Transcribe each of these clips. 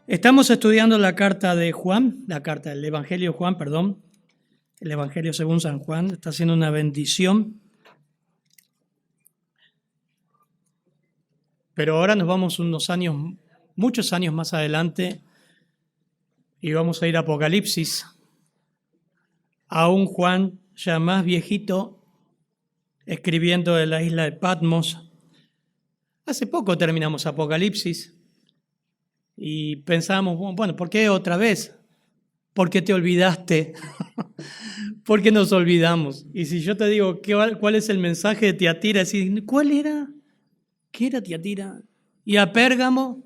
Estamos estudiando la carta de Juan, el Evangelio de Juan, perdón, el Evangelio según San Juan. Está siendo una bendición. Pero ahora nos vamos unos años, muchos años más adelante, y vamos a ir a Apocalipsis, a un Juan ya más viejito, escribiendo de la isla de Patmos. Hace poco terminamos Apocalipsis y pensamos, bueno, ¿por qué otra vez? ¿Por qué te olvidaste? ¿Por qué nos olvidamos? Y si yo te digo, ¿cuál es el mensaje de Tiatira? ¿Cuál era? ¿Qué era Tiatira? ¿Y a Pérgamo?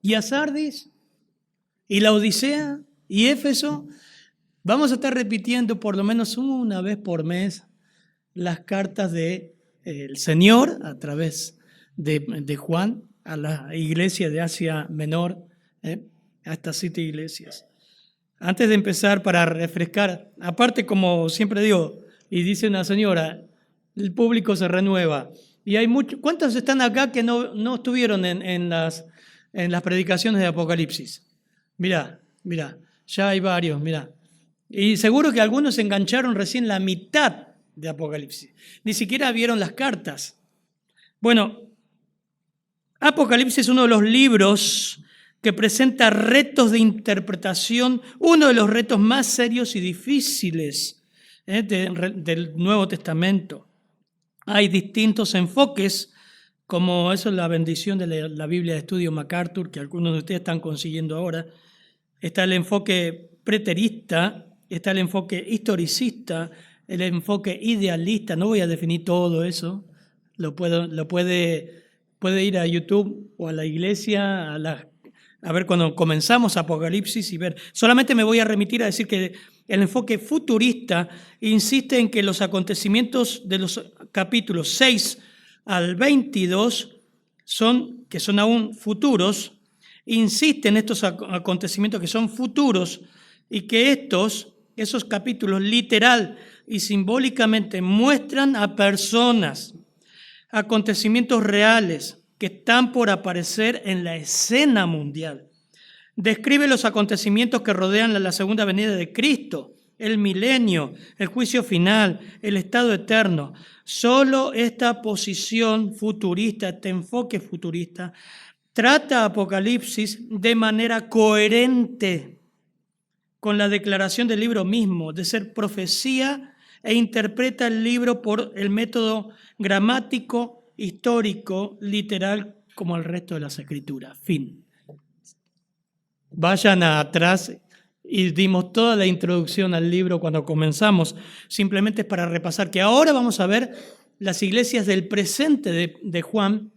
¿Y a Sardis? ¿Y la Odisea? ¿Y Éfeso? Vamos a estar repitiendo por lo menos una vez por mes las cartas del Señor a través de Juan a la iglesia de Asia Menor, a estas 7 iglesias. Antes de empezar, para refrescar, aparte como siempre digo, y dice una señora, el público se renueva. Y hay muchos. ¿Cuántos están acá que no estuvieron en las predicaciones de Apocalipsis? Mirá, ya hay varios, mirá. Y seguro que algunos se engancharon recién la mitad de Apocalipsis. Ni siquiera vieron las cartas. Bueno, Apocalipsis es uno de los libros que presenta retos de interpretación, uno de los retos más serios y difíciles del Nuevo Testamento. Hay distintos enfoques, como eso es la bendición de la Biblia de Estudio MacArthur, que algunos de ustedes están consiguiendo ahora. Está el enfoque preterista, está el enfoque historicista, el enfoque idealista. No voy a definir todo eso, puede ir a YouTube o a la iglesia, a ver cuando comenzamos Apocalipsis y ver. Solamente me voy a remitir a decir que el enfoque futurista insiste en que los acontecimientos de los capítulos 6 al 22, que son aún futuros, insiste en estos acontecimientos que son futuros y que esos capítulos literal y simbólicamente muestran a personas, acontecimientos reales que están por aparecer en la escena mundial. Describe los acontecimientos que rodean la segunda venida de Cristo, el milenio, el juicio final, el estado eterno. Solo esta posición futurista, este enfoque futurista, trata Apocalipsis de manera coherente con la declaración del libro mismo, de ser profecía, e interpreta el libro por el método gramático, histórico, literal, como el resto de las escrituras. Fin. Vayan atrás y dimos toda la introducción al libro cuando comenzamos. Simplemente es para repasar que ahora vamos a ver las iglesias del presente de Juan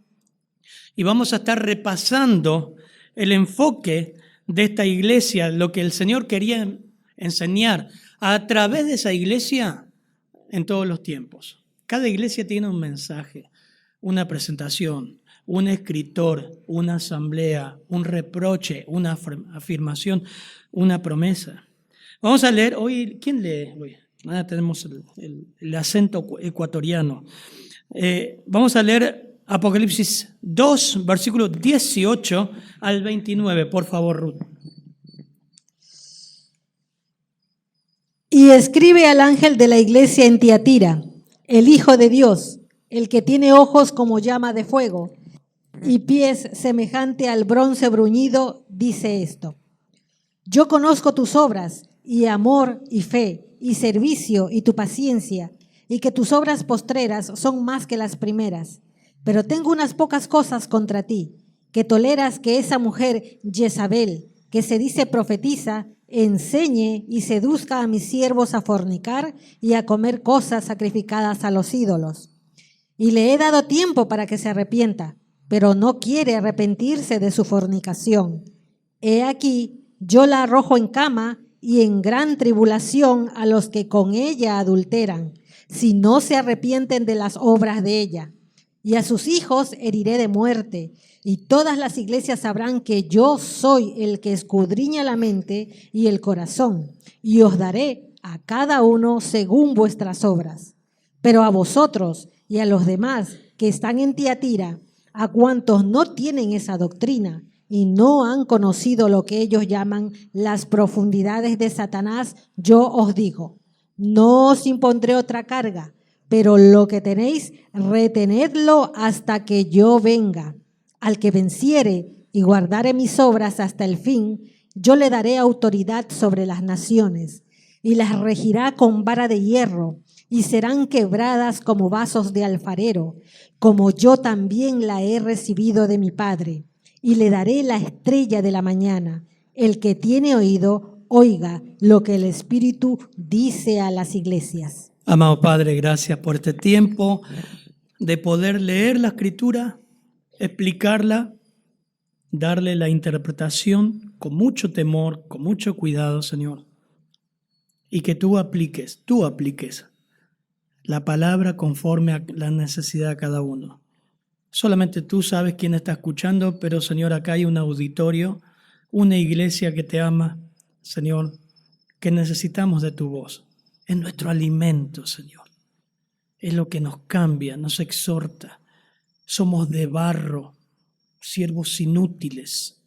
y vamos a estar repasando el enfoque de esta iglesia, lo que el Señor quería enseñar a través de esa iglesia en todos los tiempos. Cada iglesia tiene un mensaje, una presentación, un escritor, una asamblea, un reproche, una afirmación, una promesa. Vamos a leer hoy, ¿quién lee hoy? Tenemos el acento ecuatoriano. Vamos a leer Apocalipsis 2, versículos 18 al 29. Por favor, Ruth. Y escribe al ángel de la iglesia en Tiatira, el Hijo de Dios, el que tiene ojos como llama de fuego y pies semejante al bronce bruñido, dice esto: Yo conozco tus obras, y amor, y fe, y servicio, y tu paciencia, y que tus obras postreras son más que las primeras. Pero tengo unas pocas cosas contra ti, que toleras que esa mujer Jezabel, que se dice profetiza, enseñe y seduzca a mis siervos a fornicar y a comer cosas sacrificadas a los ídolos. Y le he dado tiempo para que se arrepienta, pero no quiere arrepentirse de su fornicación. He aquí, yo la arrojo en cama y en gran tribulación a los que con ella adulteran, si no se arrepienten de las obras de ella. Y a sus hijos heriré de muerte, y todas las iglesias sabrán que yo soy el que escudriña la mente y el corazón, y os daré a cada uno según vuestras obras. Pero a vosotros y a los demás que están en Tiatira, a cuantos no tienen esa doctrina y no han conocido lo que ellos llaman las profundidades de Satanás, yo os digo, no os impondré otra carga, pero lo que tenéis, retenedlo hasta que yo venga. Al que venciere y guardare mis obras hasta el fin, yo le daré autoridad sobre las naciones y las regirá con vara de hierro y serán quebradas como vasos de alfarero, como yo también la he recibido de mi Padre. Y le daré la estrella de la mañana. El que tiene oído, oiga lo que el Espíritu dice a las iglesias. Amado Padre, gracias por este tiempo de poder leer la Escritura, explicarla, darle la interpretación con mucho temor, con mucho cuidado, Señor. Y que tú apliques la palabra conforme a la necesidad de cada uno. Solamente tú sabes quién está escuchando, pero Señor, acá hay un auditorio, una iglesia que te ama, Señor, que necesitamos de tu voz. Es nuestro alimento, Señor. Es lo que nos cambia, nos exhorta. Somos de barro, siervos inútiles.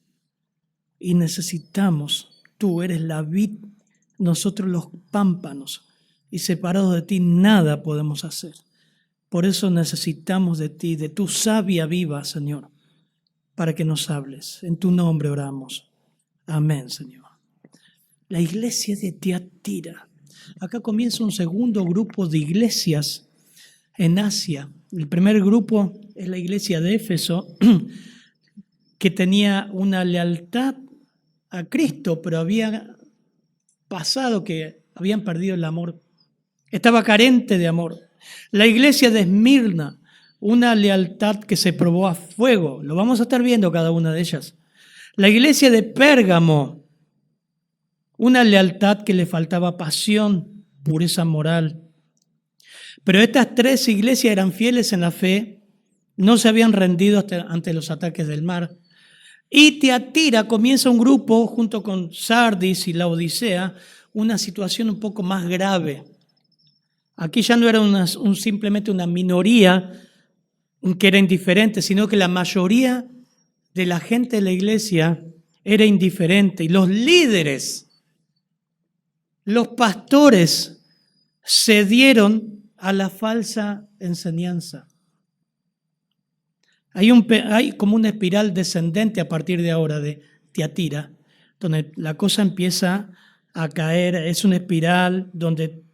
Y necesitamos, tú eres la vid, nosotros los pámpanos. Y separados de ti nada podemos hacer. Por eso necesitamos de ti, de tu savia viva, Señor, para que nos hables. En tu nombre oramos. Amén, Señor. La iglesia de Tiatira. Acá comienza un segundo grupo de iglesias en Asia. El primer grupo es la iglesia de Éfeso, que tenía una lealtad a Cristo, pero había pasado que habían perdido el amor. Estaba carente de amor. La iglesia de Esmirna, una lealtad que se probó a fuego. Lo vamos a estar viendo cada una de ellas. La iglesia de Pérgamo, una lealtad que le faltaba pasión, pureza moral. Pero estas tres iglesias eran fieles en la fe, no se habían rendido ante los ataques del mar. Y Tiatira comienza un grupo, junto con Sardis y la Odisea, una situación un poco más grave. Aquí ya no era simplemente una minoría que era indiferente, sino que la mayoría de la gente de la iglesia era indiferente. Y los líderes, los pastores, cedieron a la falsa enseñanza. Hay como una espiral descendente a partir de ahora de Tiatira, donde la cosa empieza a caer. Es una espiral donde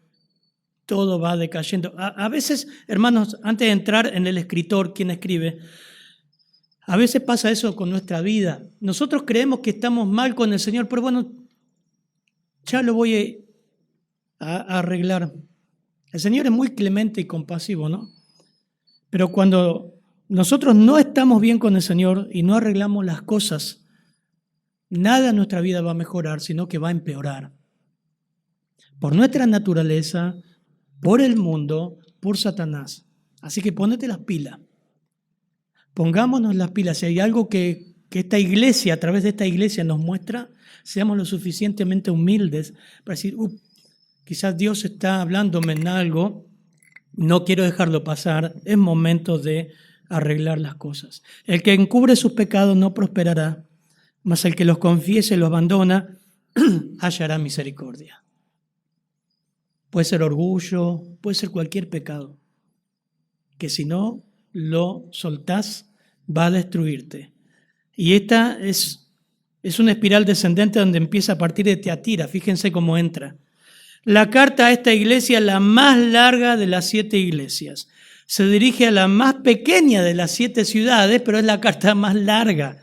todo va decayendo. A veces, hermanos, antes de entrar en el escritor, quien escribe, a veces pasa eso con nuestra vida. Nosotros creemos que estamos mal con el Señor, pero bueno, ya lo voy a arreglar. El Señor es muy clemente y compasivo, ¿no? Pero cuando nosotros no estamos bien con el Señor y no arreglamos las cosas, nada en nuestra vida va a mejorar, sino que va a empeorar. Por nuestra naturaleza, por el mundo, por Satanás. Así que ponete las pilas. Pongámonos las pilas. Si hay algo que esta iglesia, a través de esta iglesia nos muestra, seamos lo suficientemente humildes para decir, quizás Dios está hablándome en algo, no quiero dejarlo pasar, es momento de arreglar las cosas. El que encubre sus pecados no prosperará, mas el que los confiese y los abandona, hallará misericordia. Puede ser orgullo, puede ser cualquier pecado, que si no lo soltás va a destruirte. Y esta es una espiral descendente donde empieza a partir de Tiatira. Fíjense cómo entra. La carta a esta iglesia es la más larga de las 7 iglesias. Se dirige a la más pequeña de las 7 ciudades, pero es la carta más larga.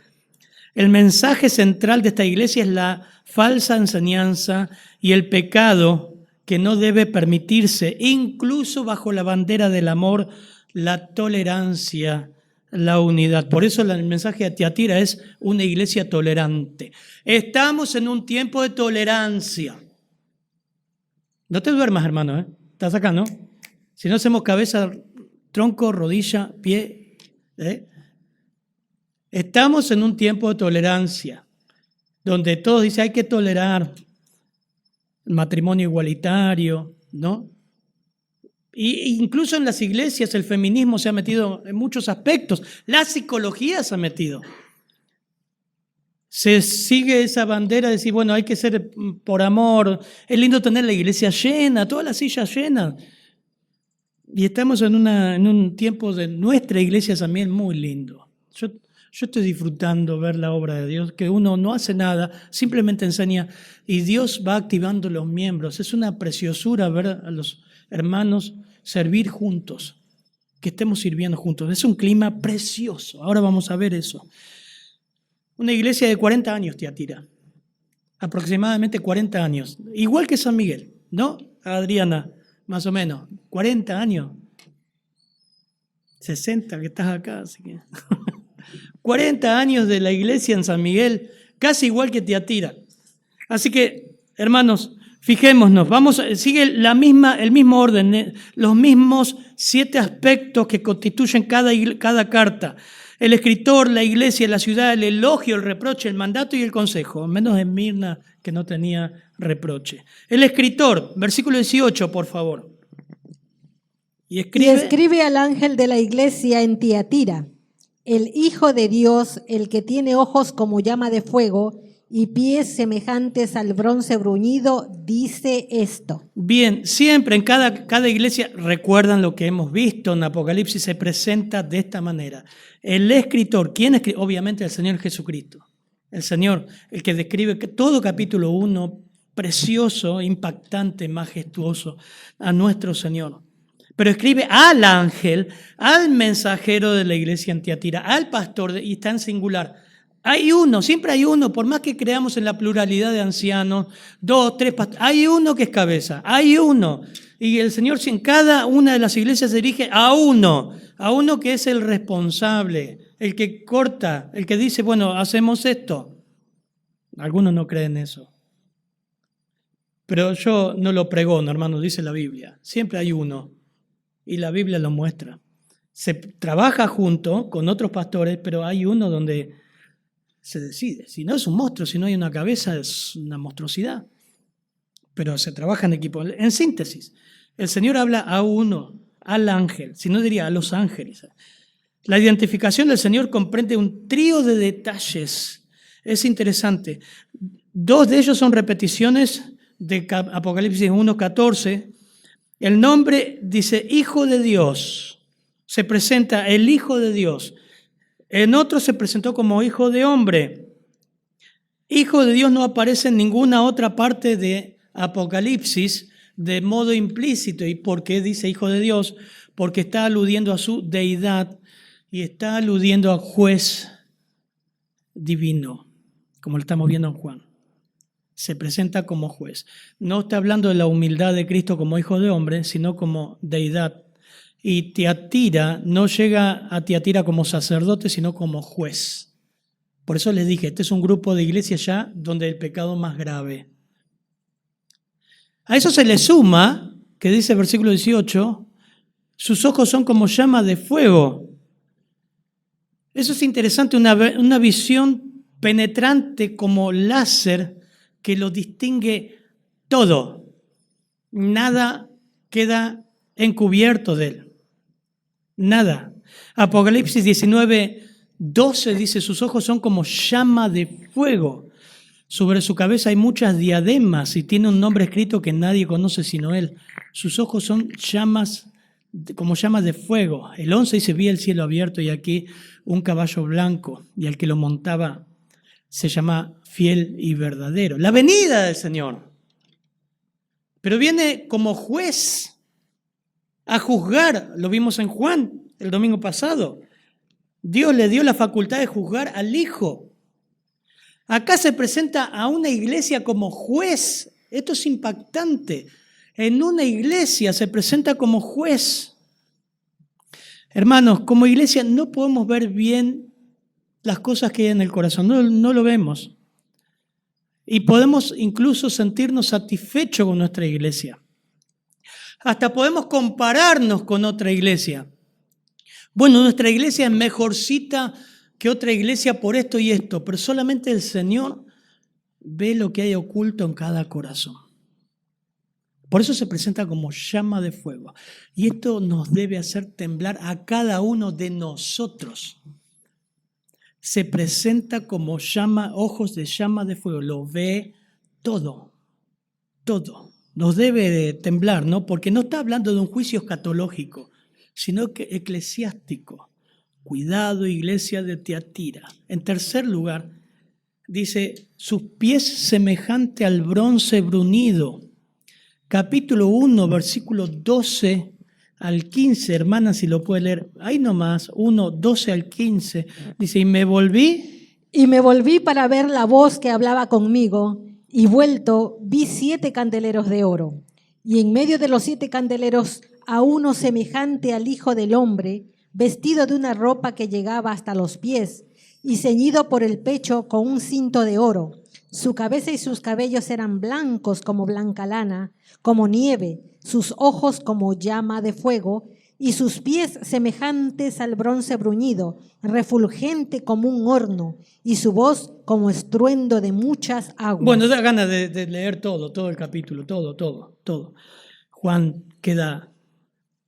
El mensaje central de esta iglesia es la falsa enseñanza y el pecado que no debe permitirse, incluso bajo la bandera del amor, la tolerancia, la unidad. Por eso el mensaje de Tiatira es una iglesia tolerante. Estamos en un tiempo de tolerancia. No te duermas, hermano, ¿eh? Estás acá, ¿no? Si no hacemos cabeza, tronco, rodilla, pie. Estamos en un tiempo de tolerancia, donde todos dicen hay que tolerar el matrimonio igualitario, ¿no? Y incluso en las iglesias el feminismo se ha metido en muchos aspectos. La psicología se ha metido. Se sigue esa bandera de decir, bueno, hay que ser por amor. Es lindo tener la iglesia llena, todas las sillas llenas. Y estamos en un tiempo de nuestra iglesia también muy lindo. Yo estoy disfrutando ver la obra de Dios, que uno no hace nada, simplemente enseña y Dios va activando los miembros. Es una preciosura ver a los hermanos servir juntos, que estemos sirviendo juntos. Es un clima precioso. Ahora vamos a ver eso. Una iglesia de 40 años, Tiatira. Aproximadamente 40 años. Igual que San Miguel, ¿no, Adriana? Más o menos. 40 años. 60 que estás acá, así que... 40 años de la iglesia en San Miguel, casi igual que Tiatira. Así que, hermanos, fijémonos, sigue el mismo orden, los mismos 7 aspectos que constituyen cada carta. El escritor, la iglesia, la ciudad, el elogio, el reproche, el mandato y el consejo, menos Esmirna, que no tenía reproche. El escritor, versículo 18, por favor. Y escribe al ángel de la iglesia en Tiatira, el Hijo de Dios, el que tiene ojos como llama de fuego y pies semejantes al bronce bruñido, dice esto. Bien, siempre en cada iglesia, recuerdan lo que hemos visto en Apocalipsis, se presenta de esta manera. El escritor, ¿quién escribe? Obviamente el Señor Jesucristo. El Señor, el que describe todo capítulo 1, precioso, impactante, majestuoso, a nuestro Señor. Pero escribe al ángel, al mensajero de la iglesia en Tiatira, al pastor, y está en singular. Hay uno, siempre hay uno, por más que creamos en la pluralidad de ancianos, 2, 3 pastores, hay uno que es cabeza, hay uno. Y el Señor en cada una de las iglesias se dirige a uno que es el responsable, el que corta, el que dice, bueno, hacemos esto. Algunos no creen eso. Pero yo no lo pregono, hermano, dice la Biblia. Siempre hay uno. Y la Biblia lo muestra. Se trabaja junto con otros pastores, pero hay uno donde se decide. Si no es un monstruo, si no hay una cabeza, es una monstruosidad. Pero se trabaja en equipo. En síntesis, el Señor habla a uno, al ángel, si no diría a los ángeles. La identificación del Señor comprende un trío de detalles. Es interesante. 2 de ellos son repeticiones de Apocalipsis 1:14. El nombre dice Hijo de Dios. Se presenta el Hijo de Dios. En otro se presentó como Hijo de Hombre. Hijo de Dios no aparece en ninguna otra parte de Apocalipsis de modo implícito. ¿Y por qué dice Hijo de Dios? Porque está aludiendo a su deidad y está aludiendo a juez divino, como lo estamos viendo en Juan. Se presenta como juez. No está hablando de la humildad de Cristo como hijo de hombre, sino como deidad. Y Tiatira no llega a Tiatira como sacerdote, sino como juez. Por eso les dije, este es un grupo de iglesias ya donde el pecado más grave. A eso se le suma, que dice el versículo 18, sus ojos son como llama de fuego. Eso es interesante, una visión penetrante como láser que lo distingue todo. Nada queda encubierto de él. Nada. Apocalipsis 19:12 dice, sus ojos son como llama de fuego. Sobre su cabeza hay muchas diademas y tiene un nombre escrito que nadie conoce sino él. Sus ojos son llamas, como llamas de fuego. El 11 dice, vi el cielo abierto y aquí un caballo blanco y el que lo montaba se llama fiel y verdadero. La venida del Señor. Pero viene como juez a juzgar. Lo vimos en Juan el domingo pasado. Dios le dio la facultad de juzgar al Hijo. Acá se presenta a una iglesia como juez. Esto es impactante. En una iglesia se presenta como juez. Hermanos, como iglesia no podemos ver bien las cosas que hay en el corazón, no lo vemos. Y podemos incluso sentirnos satisfechos con nuestra iglesia. Hasta podemos compararnos con otra iglesia. Bueno, nuestra iglesia es mejorcita que otra iglesia por esto y esto, pero solamente el Señor ve lo que hay oculto en cada corazón. Por eso se presenta como llama de fuego. Y esto nos debe hacer temblar a cada uno de nosotros. se presenta como ojos de llama de fuego, lo ve todo, todo. Nos debe de temblar, ¿no? Porque no está hablando de un juicio escatológico, sino que eclesiástico. Cuidado, iglesia de Tiatira. En tercer lugar, dice, sus pies semejante al bronce bruñido. Capítulo 1, versículo 12 al 15, hermanas, si lo puede leer. Ahí nomás, 1, 12 al 15. Dice, y me volví para ver la voz que hablaba conmigo, y vuelto vi 7 candeleros de oro, y en medio de los 7 candeleros a uno semejante al Hijo del Hombre, vestido de una ropa que llegaba hasta los pies, y ceñido por el pecho con un cinto de oro. Su cabeza y sus cabellos eran blancos como blanca lana, como nieve, sus ojos como llama de fuego, y sus pies semejantes al bronce bruñido, refulgente como un horno, y su voz como estruendo de muchas aguas. Bueno, da ganas de leer todo el capítulo, todo. Juan queda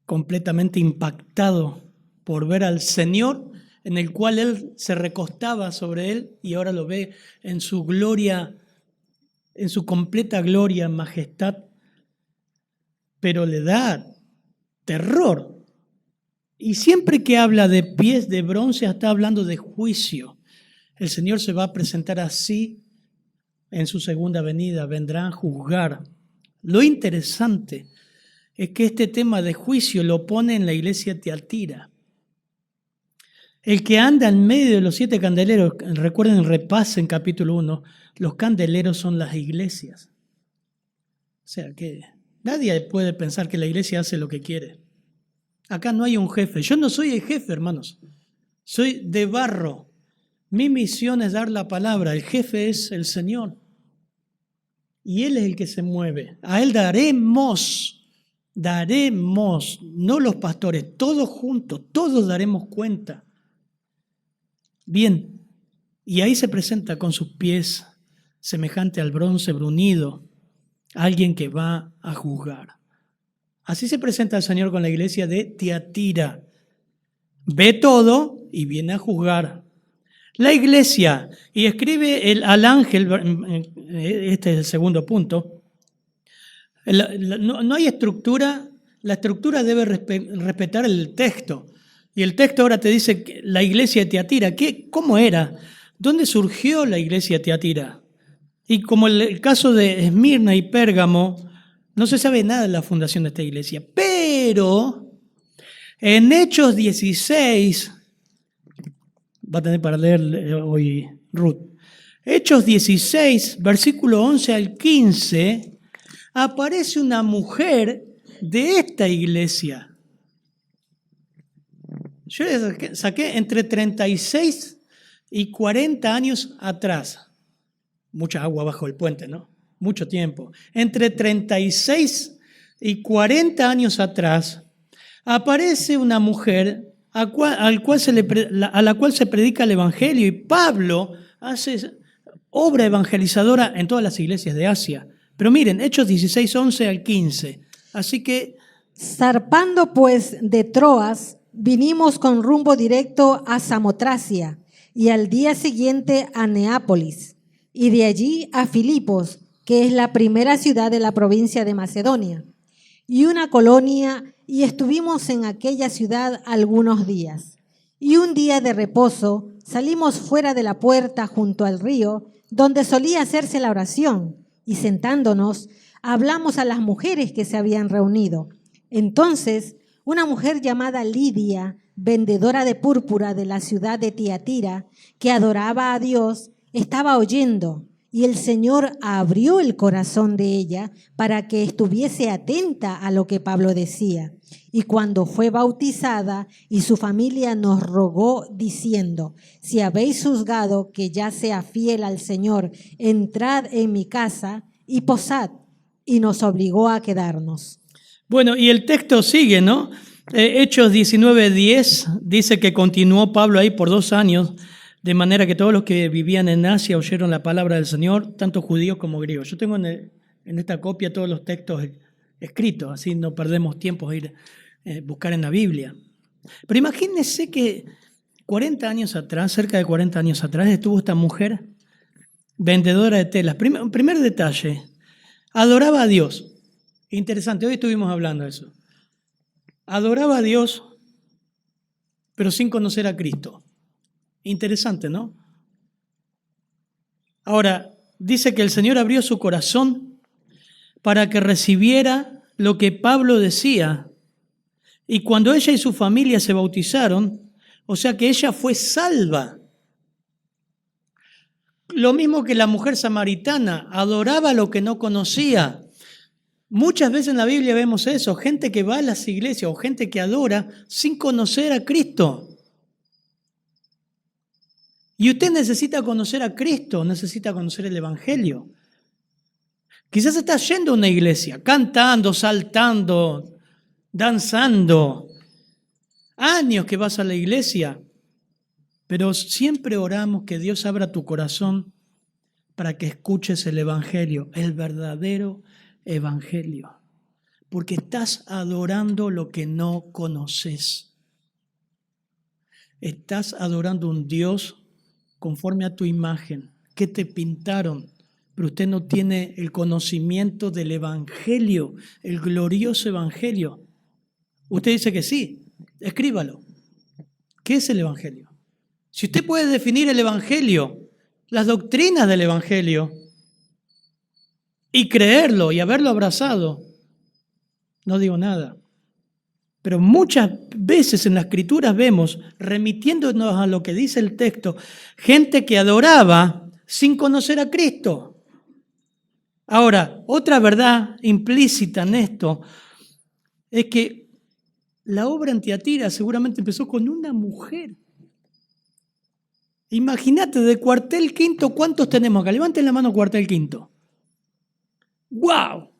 completamente impactado por ver al Señor, en el cual él se recostaba sobre él y ahora lo ve en su gloria, en su completa gloria, majestad, pero le da terror. Y siempre que habla de pies de bronce está hablando de juicio. El Señor se va a presentar así en su segunda venida, vendrá a juzgar. Lo interesante es que este tema de juicio lo pone en la iglesia de Tiatira. El que anda en medio de los 7 candeleros, recuerden, repasen capítulo 1, los candeleros son las iglesias. O sea que nadie puede pensar que la iglesia hace lo que quiere. Acá no hay un jefe. Yo no soy el jefe, hermanos. Soy de barro. Mi misión es dar la palabra. El jefe es el Señor. Y Él es el que se mueve. A Él daremos, no los pastores, todos juntos, todos daremos cuenta. Bien, y ahí se presenta con sus pies semejante al bronce bruñido, alguien que va a juzgar. Así se presenta el Señor con la iglesia de Tiatira. Ve todo y viene a juzgar. La iglesia, y escribe al ángel, este es el segundo punto, no hay estructura, la estructura debe respetar el texto. Y el texto ahora te dice que la iglesia de Tiatira, ¿cómo era? ¿Dónde surgió la iglesia de Tiatira? Y como el caso de Esmirna y Pérgamo, no se sabe nada de la fundación de esta iglesia. Pero en Hechos 16, va a tener para leer hoy Ruth, Hechos 16, versículo 11 al 15, aparece una mujer de esta iglesia. Yo saqué entre 36 y 40 años atrás. Mucha agua bajo el puente, ¿no? Mucho tiempo. Entre 36 y 40 años atrás aparece una mujer a la cual se predica el Evangelio, y Pablo hace obra evangelizadora en todas las iglesias de Asia. Pero miren, Hechos 16, 11 al 15. Así que... Zarpando pues de Troas, vinimos con rumbo directo a Samotracia y al día siguiente a Neápolis y de allí a Filipos, que es la primera ciudad de la provincia de Macedonia, y una colonia, y estuvimos en aquella ciudad algunos días. Y un día de reposo salimos fuera de la puerta junto al río, donde solía hacerse la oración, y sentándonos hablamos a las mujeres que se habían reunido. Entonces, una mujer llamada Lidia, vendedora de púrpura de la ciudad de Tiatira, que adoraba a Dios, estaba oyendo, y el Señor abrió el corazón de ella para que estuviese atenta a lo que Pablo decía. Y cuando fue bautizada y su familia nos rogó diciendo: si habéis juzgado que ya sea fiel al Señor, entrad en mi casa y posad. Y nos obligó a quedarnos. Bueno, y el texto sigue, ¿no? Hechos 19:10 dice que continuó Pablo ahí por 2 años, de manera que todos los que vivían en Asia oyeron la palabra del Señor, tanto judíos como griegos. Yo tengo en esta copia todos los textos escritos, así no perdemos tiempo en ir buscar en la Biblia. Pero imagínense que 40 años atrás, cerca de 40 años atrás, estuvo esta mujer vendedora de telas. Primer detalle, adoraba a Dios. Interesante, hoy estuvimos hablando de eso. Adoraba a Dios, pero sin conocer a Cristo. Interesante, ¿no? Ahora, dice que el Señor abrió su corazón para que recibiera lo que Pablo decía. Y cuando ella y su familia se bautizaron, o sea que ella fue salva. Lo mismo que la mujer samaritana, adoraba lo que no conocía. Muchas veces en la Biblia vemos eso, gente que va a las iglesias o gente que adora sin conocer a Cristo. Y usted necesita conocer a Cristo, necesita conocer el Evangelio. Quizás está yendo a una iglesia, cantando, saltando, danzando. Años que vas a la iglesia, pero siempre oramos que Dios abra tu corazón para que escuches el Evangelio, el verdadero Evangelio. Porque estás adorando lo que no conoces. Estás adorando un Dios conforme a tu imagen, que te pintaron, pero usted no tiene el conocimiento del Evangelio, el glorioso Evangelio. Usted dice que sí, escríbalo. ¿Qué es el Evangelio? Si usted puede definir el Evangelio, las doctrinas del Evangelio, y creerlo y haberlo abrazado, no digo nada. Pero muchas veces en la Escritura vemos, remitiéndonos a lo que dice el texto, gente que adoraba sin conocer a Cristo. Ahora, otra verdad implícita en esto es que la obra en Tiatira seguramente empezó con una mujer. Imagínate, de cuartel quinto, ¿cuántos tenemos acá? Levanten la mano, cuartel quinto. ¡Wow!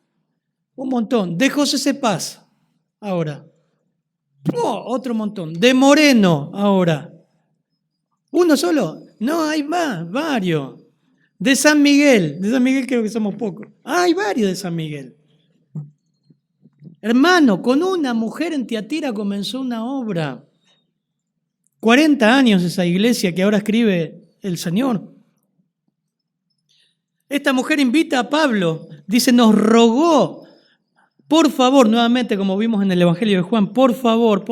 Un montón. De José Cepaz, ahora. Oh, otro montón. De Moreno, ahora. ¿Uno solo? No, hay más, varios. De San Miguel creo que somos pocos. Hay varios de San Miguel. Hermano, con una mujer en Tiatira comenzó una obra. 40 años esa iglesia que ahora escribe el Señor. Esta mujer invita a Pablo, dice, nos rogó, por favor, nuevamente como vimos en el Evangelio de Juan, por favor,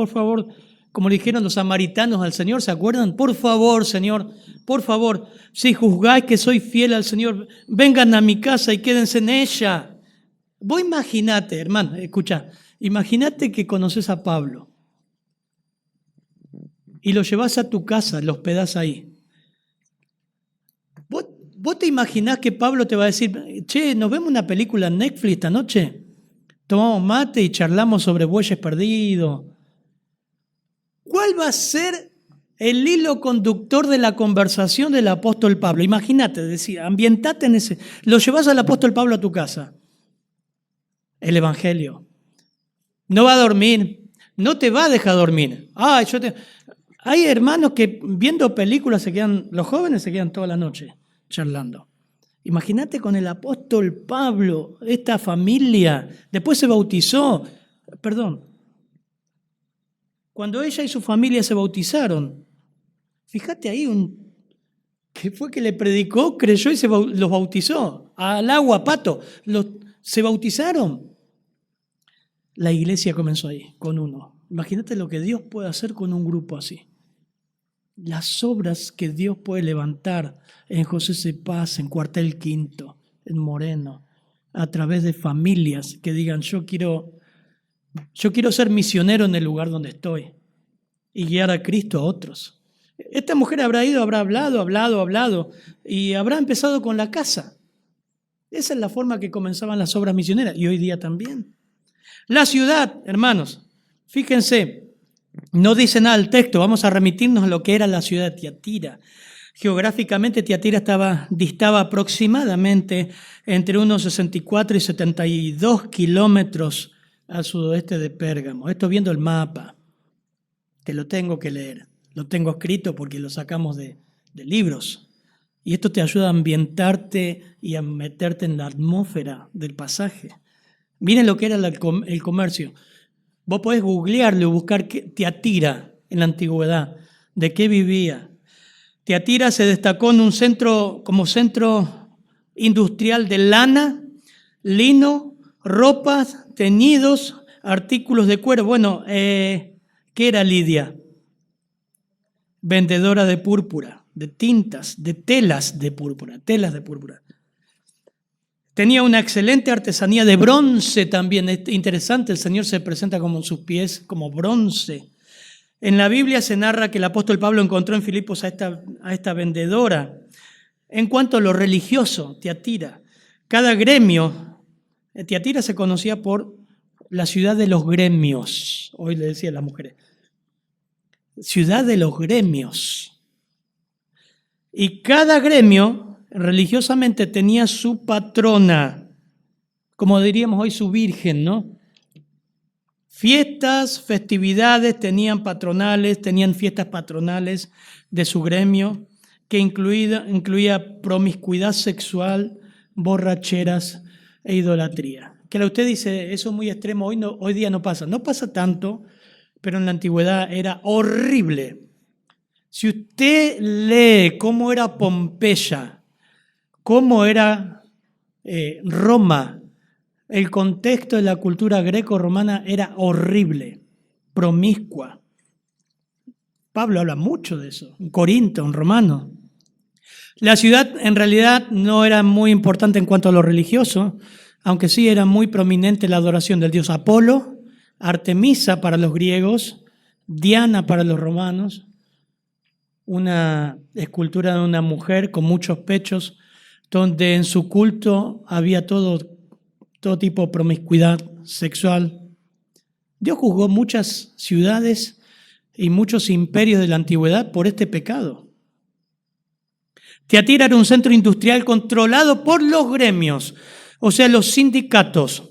como le dijeron los samaritanos al Señor, ¿se acuerdan? Por favor, Señor, por favor, si juzgáis que soy fiel al Señor, vengan a mi casa y quédense en ella. Vos imaginate, hermano, escucha, imagínate que conoces a Pablo y lo llevas a tu casa, lo hospedás ahí. ¿Vos te imaginás que Pablo te va a decir, che, nos vemos una película en Netflix esta noche? Tomamos mate y charlamos sobre bueyes perdidos. ¿Cuál va a ser el hilo conductor de la conversación del apóstol Pablo? Imagínate, decía, ambientate en ese. Lo llevas al apóstol Pablo a tu casa. El Evangelio. No va a dormir, no te va a dejar dormir. Hay hermanos que viendo películas los jóvenes se quedan toda la noche charlando. Imagínate con el apóstol Pablo, esta familia, después se bautizó, cuando ella y su familia se bautizaron, fíjate ahí, que fue que le predicó, creyó y los bautizó, al agua, pato, se bautizaron. La iglesia comenzó ahí, con uno. Imagínate lo que Dios puede hacer con un grupo así. Las obras que Dios puede levantar en José Cepaz, en Cuartel Quinto, en Moreno, a través de familias que digan, yo quiero ser misionero en el lugar donde estoy y guiar a Cristo a otros. Esta mujer habrá hablado y habrá empezado con la casa. Esa es la forma que comenzaban las obras misioneras y hoy día también. La ciudad, hermanos, fíjense, no dice nada el texto, vamos a remitirnos a lo que era la ciudad de Tiatira. Geográficamente Tiatira distaba aproximadamente entre unos 64 y 72 kilómetros al sudoeste de Pérgamo. Esto viendo el mapa, que lo tengo que leer, lo tengo escrito porque lo sacamos de libros. Y esto te ayuda a ambientarte y a meterte en la atmósfera del pasaje. Miren lo que era el comercio. Vos podés googlearlo y buscar Tiatira en la antigüedad. ¿De qué vivía? Tiatira se destacó en un centro, como centro industrial de lana, lino, ropas, teñidos, artículos de cuero. Bueno, ¿qué era Lidia? Vendedora de púrpura, de tintas, de telas de púrpura, telas de púrpura. Tenía una excelente artesanía de bronce también. Es interesante, el Señor se presenta como sus pies, como bronce. En la Biblia se narra que el apóstol Pablo encontró en Filipos a esta vendedora. En cuanto a lo religioso, Tiatira, cada gremio, Tiatira se conocía por la ciudad de los gremios, hoy le decía a las mujeres, ciudad de los gremios. Y cada gremio religiosamente tenía su patrona, como diríamos hoy su virgen, ¿no? Fiestas, festividades, tenían fiestas patronales de su gremio, que incluía promiscuidad sexual, borracheras e idolatría. Que usted dice, eso es muy extremo, hoy día no pasa. No pasa tanto, pero en la antigüedad era horrible. Si usted lee cómo era Pompeya, cómo era Roma, el contexto de la cultura greco-romana era horrible, promiscua. Pablo habla mucho de eso, en Corinto, en Romanos. La ciudad en realidad no era muy importante en cuanto a lo religioso, aunque sí era muy prominente la adoración del dios Apolo, Artemisa para los griegos, Diana para los romanos, una escultura de una mujer con muchos pechos, donde en su culto había todo tipo de promiscuidad sexual. Dios juzgó muchas ciudades y muchos imperios de la antigüedad por este pecado. Tiatira era un centro industrial controlado por los gremios, o sea, los sindicatos.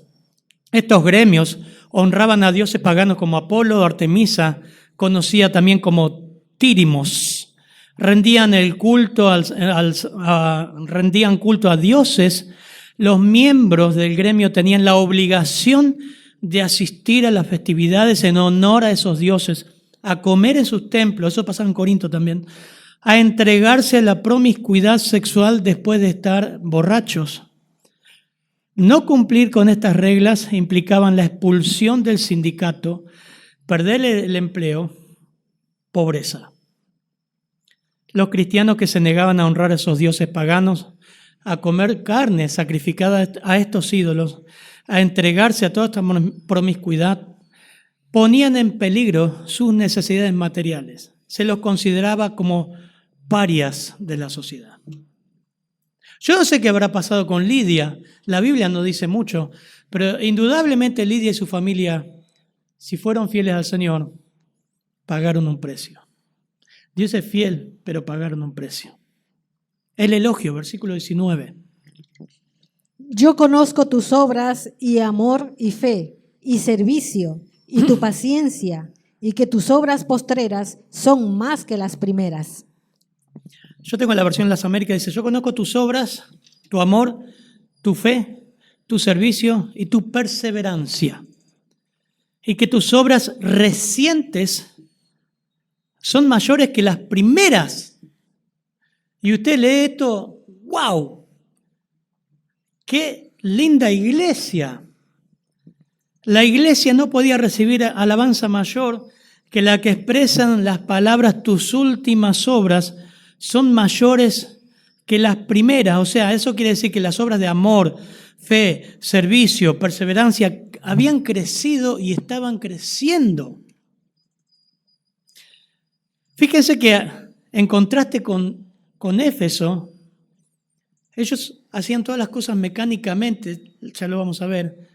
Estos gremios honraban a dioses paganos como Apolo o Artemisa, conocida también como Tírimos. Rendían culto a dioses. Los miembros del gremio tenían la obligación de asistir a las festividades en honor a esos dioses, a comer en sus templos, eso pasaba en Corinto también, a entregarse a la promiscuidad sexual después de estar borrachos. No cumplir con estas reglas implicaban la expulsión del sindicato, perder el empleo, pobreza. Los cristianos que se negaban a honrar a esos dioses paganos, a comer carne sacrificada a estos ídolos, a entregarse a toda esta promiscuidad, ponían en peligro sus necesidades materiales. Se los consideraba como parias de la sociedad. Yo no sé qué habrá pasado con Lidia, la Biblia no dice mucho, pero indudablemente Lidia y su familia, si fueron fieles al Señor, pagaron un precio. Dios es fiel, pero pagaron un precio. El elogio, versículo 19. Yo conozco tus obras y amor y fe y servicio y tu paciencia y que tus obras postreras son más que las primeras. Yo tengo la versión de las Américas, dice, yo conozco tus obras, tu amor, tu fe, tu servicio y tu perseverancia. Y que tus obras recientes son mayores que las primeras. Y usted lee esto, ¡wow! ¡Qué linda iglesia! La iglesia no podía recibir alabanza mayor que la que expresan las palabras tus últimas obras son mayores que las primeras. O sea, eso quiere decir que las obras de amor, fe, servicio, perseverancia habían crecido y estaban creciendo. Fíjense que en contraste con Éfeso, ellos hacían todas las cosas mecánicamente, ya lo vamos a ver,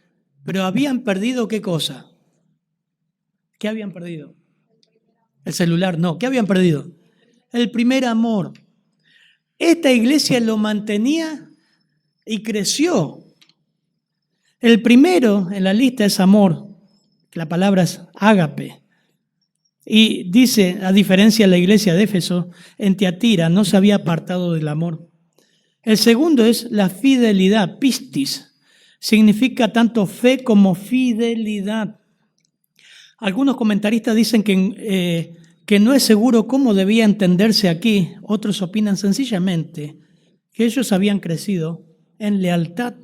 pero habían perdido ¿qué cosa? ¿Qué habían perdido? El celular, no. ¿Qué habían perdido? El primer amor. Esta iglesia lo mantenía y creció. El primero en la lista es amor, la palabra es ágape. Y dice, a diferencia de la iglesia de Éfeso, en Tiatira no se había apartado del amor. El segundo es la fidelidad, pistis. Significa tanto fe como fidelidad. Algunos comentaristas dicen que que no es seguro cómo debía entenderse aquí. Otros opinan sencillamente que ellos habían crecido en lealtad.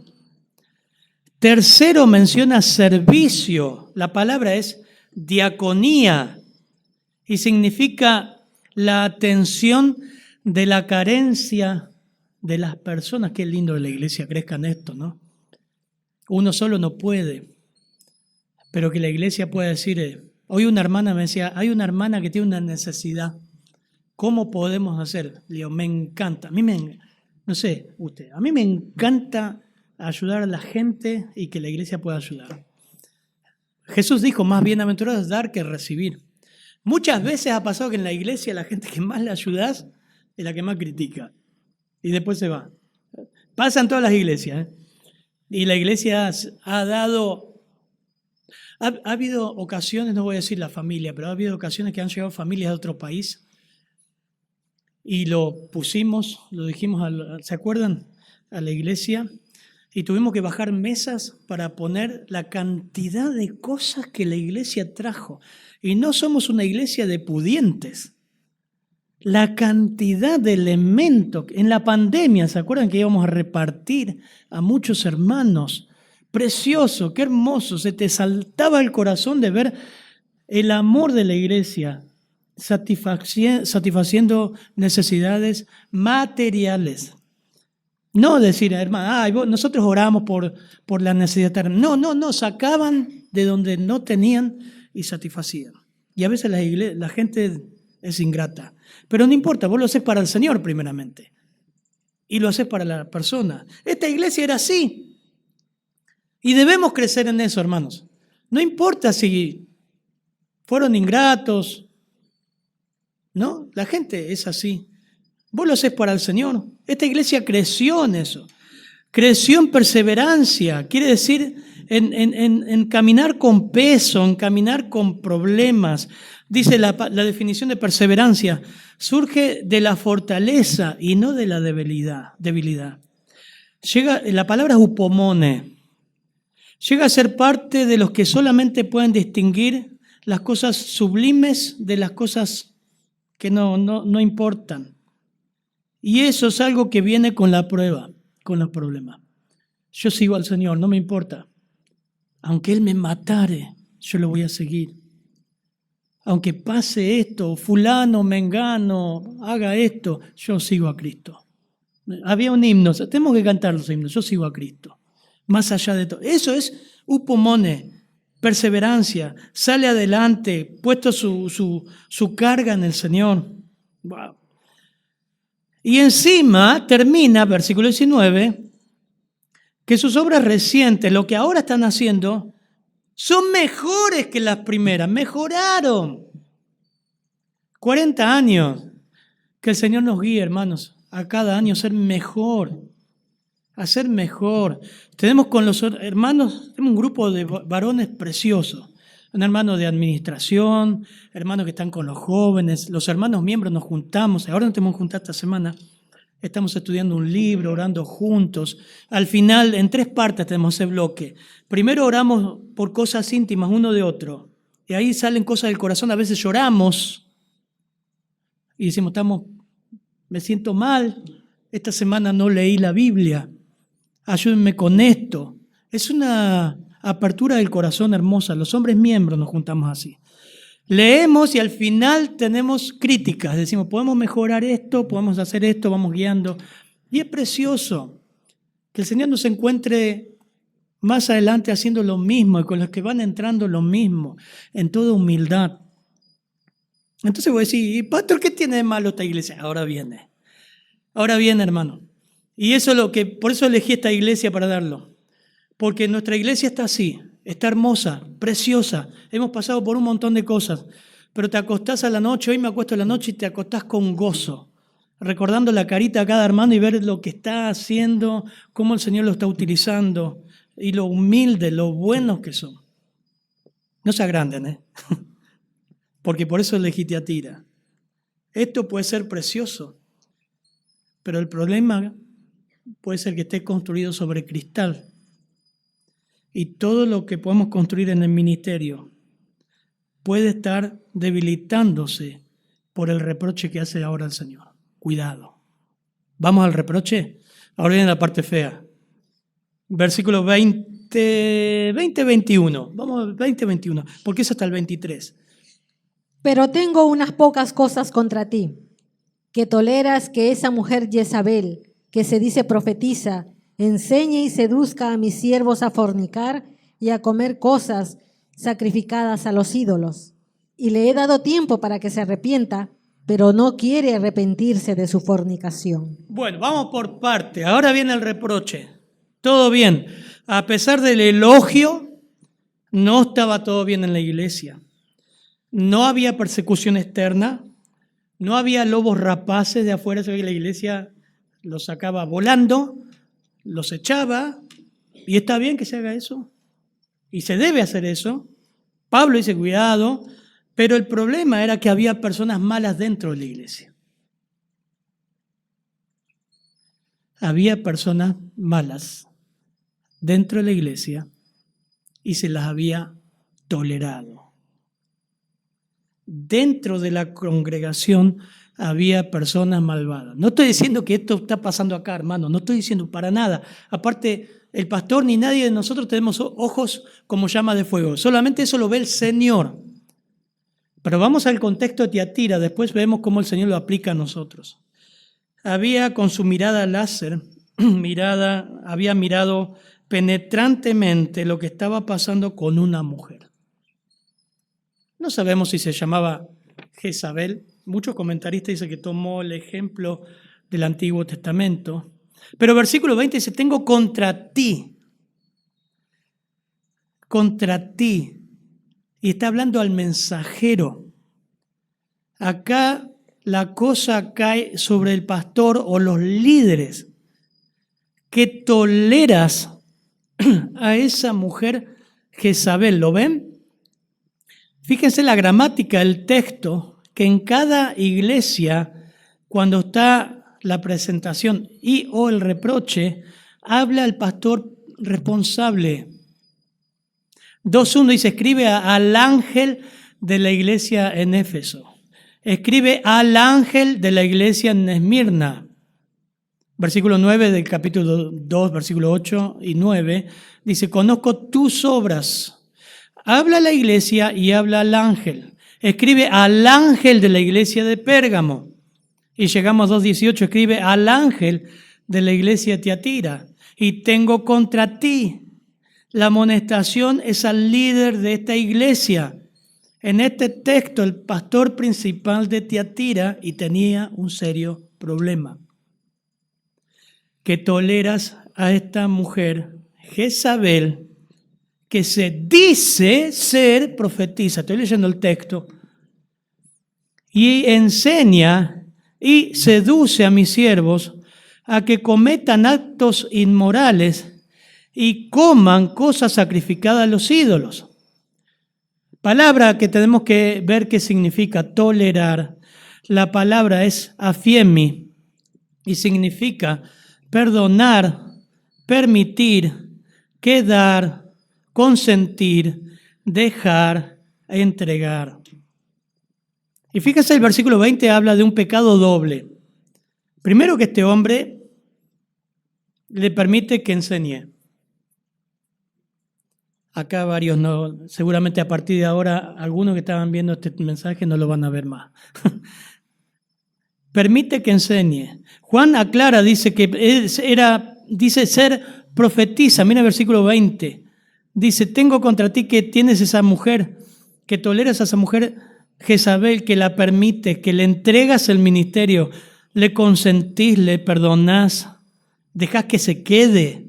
Tercero, menciona servicio. La palabra es diaconía y significa la atención de la carencia de las personas. Qué lindo que la iglesia crezca en esto, ¿no? Uno solo no puede, pero que la iglesia pueda decir, hoy una hermana me decía, hay una hermana que tiene una necesidad, ¿cómo podemos hacer? Le digo, me encanta, no sé, usted, a mí me encanta ayudar a la gente y que la iglesia pueda ayudar. Jesús dijo, más bienaventurado es dar que recibir. Muchas veces ha pasado que en la iglesia la gente que más le ayudas es la que más critica y después se va. Pasa en todas las iglesias, ¿eh? Y la iglesia ha habido ocasiones, no voy a decir la familia, pero ha habido ocasiones que han llegado familias de otro país y lo dijimos, ¿se acuerdan? A la iglesia, y tuvimos que bajar mesas para poner la cantidad de cosas que la iglesia trajo. Y no somos una iglesia de pudientes. La cantidad de elementos. En la pandemia, ¿se acuerdan que íbamos a repartir a muchos hermanos? Precioso, qué hermoso. Se te saltaba el corazón de ver el amor de la iglesia satisfaciendo necesidades materiales. No decir, hermano, nosotros oramos por la necesidad. No, sacaban de donde no tenían y satisfacían. Y a veces la gente es ingrata. Pero no importa, vos lo haces para el Señor primeramente. Y lo haces para la persona. Esta iglesia era así. Y debemos crecer en eso, hermanos. No importa si fueron ingratos. No, la gente es así. Vos lo haces para el Señor. Esta iglesia creció en eso. Creció en perseverancia. Quiere decir en caminar con peso, en caminar con problemas. Dice la definición de perseverancia. Surge de la fortaleza y no de la debilidad. La palabra es upomone. Llega a ser parte de los que solamente pueden distinguir las cosas sublimes de las cosas que no importan. Y eso es algo que viene con la prueba, con los problemas. Yo sigo al Señor, no me importa. Aunque Él me matare, yo lo voy a seguir. Aunque pase esto, fulano, mengano, haga esto, yo sigo a Cristo. Había un himno, tenemos que cantar los himnos, yo sigo a Cristo. Más allá de todo. Eso es upomone, perseverancia, sale adelante, puesto su carga en el Señor. Wow. Y encima termina, versículo 19, que sus obras recientes, lo que ahora están haciendo, son mejores que las primeras. Mejoraron. 40 años. Que el Señor nos guíe, hermanos, a cada año a ser mejor. A ser mejor. Tenemos con los hermanos, tenemos un grupo de varones preciosos. Un hermano de administración, hermanos que están con los jóvenes, los hermanos miembros nos juntamos, ahora nos tenemos que juntar esta semana, estamos estudiando un libro, orando juntos. Al final, en 3 partes tenemos ese bloque. Primero oramos por cosas íntimas uno de otro, y ahí salen cosas del corazón, a veces lloramos, y decimos, me siento mal, esta semana no leí la Biblia, ayúdenme con esto. Es una apertura del corazón hermosa. Los hombres miembros nos juntamos así. Leemos y al final tenemos críticas. Decimos, podemos mejorar esto, podemos hacer esto, vamos guiando. Y es precioso que el Señor nos encuentre más adelante haciendo lo mismo y con los que van entrando lo mismo, en toda humildad. Entonces voy a decir, pastor, ¿qué tiene de malo esta iglesia? Ahora viene, hermano. Y eso es por eso elegí esta iglesia para darlo. Porque nuestra iglesia está así, está hermosa, preciosa. Hemos pasado por un montón de cosas. Pero te acostás a la noche, hoy me acuesto a la noche y te acostás con gozo. Recordando la carita a cada hermano y ver lo que está haciendo, cómo el Señor lo está utilizando. Y lo humilde, lo buenos que son. No se agranden, ¿eh? Porque por eso elegí Tiatira. Esto puede ser precioso. Pero el problema puede ser que esté construido sobre cristal. Y todo lo que podemos construir en el ministerio puede estar debilitándose por el reproche que hace ahora el Señor. Cuidado. Vamos al reproche. Ahora viene la parte fea. Versículo 21. Vamos al 21, porque es hasta el 23. Pero tengo unas pocas cosas contra ti, que toleras que esa mujer Jezabel, que se dice profetiza, enseñe y seduzca a mis siervos a fornicar y a comer cosas sacrificadas a los ídolos. Y le he dado tiempo para que se arrepienta, pero no quiere arrepentirse de su fornicación. Bueno, vamos por parte. Ahora viene el reproche. Todo bien. A pesar del elogio, no estaba todo bien en la iglesia. No había persecución externa. No había lobos rapaces de afuera. La iglesia los sacaba volando, los echaba. Y está bien que se haga eso. Y se debe hacer eso. Pablo dice, cuidado. Pero el problema era que había personas malas dentro de la iglesia. Había personas malas dentro de la iglesia y se las había tolerado. Dentro de la congregación había personas malvadas. No estoy diciendo que esto está pasando acá, hermano, no estoy diciendo para nada. Aparte, el pastor ni nadie de nosotros tenemos ojos como llama de fuego. Solamente eso lo ve el Señor. Pero vamos al contexto de Tiatira, después vemos cómo el Señor lo aplica a nosotros. Había con su mirada láser, había mirado penetrantemente lo que estaba pasando con una mujer. No sabemos si se llamaba Jezabel. Muchos comentaristas dicen que tomó el ejemplo del Antiguo Testamento. Pero versículo 20 dice, tengo contra ti. Y está hablando al mensajero. Acá la cosa cae sobre el pastor o los líderes que toleras a esa mujer Jezabel. ¿Lo ven? Fíjense la gramática del texto, que en cada iglesia, cuando está la presentación y o el reproche, habla el pastor responsable. 2.1 dice, escribe al ángel de la iglesia en Éfeso. Escribe al ángel de la iglesia en Esmirna. Versículo 9 del capítulo 2, versículo 8 y 9, dice, conozco tus obras. Habla a la iglesia y habla al ángel. Escribe al ángel de la iglesia de Pérgamo. Y llegamos a 2.18, escribe al ángel de la iglesia de Tiatira. Y tengo contra ti. La amonestación es al líder de esta iglesia. En este texto, el pastor principal de Tiatira, y tenía un serio problema. Que toleras a esta mujer, Jezabel, que se dice ser profetisa. Estoy leyendo el texto. Y enseña y seduce a mis siervos a que cometan actos inmorales y coman cosas sacrificadas a los ídolos. Palabra que tenemos que ver qué significa tolerar. La palabra es afiemi y significa perdonar, permitir, quedar, consentir, dejar, entregar. Y fíjese, el versículo 20 habla de un pecado doble. Primero, que este hombre le permite que enseñe. Acá varios no, seguramente a partir de ahora, algunos que estaban viendo este mensaje no lo van a ver más. Permite que enseñe. Juan aclara, dice que dice ser profetiza. Mira el versículo 20. Dice, tengo contra ti que tienes esa mujer, que toleras a esa mujer Jezabel, que la permite, que le entregas el ministerio, le consentís, le perdonás, dejás que se quede.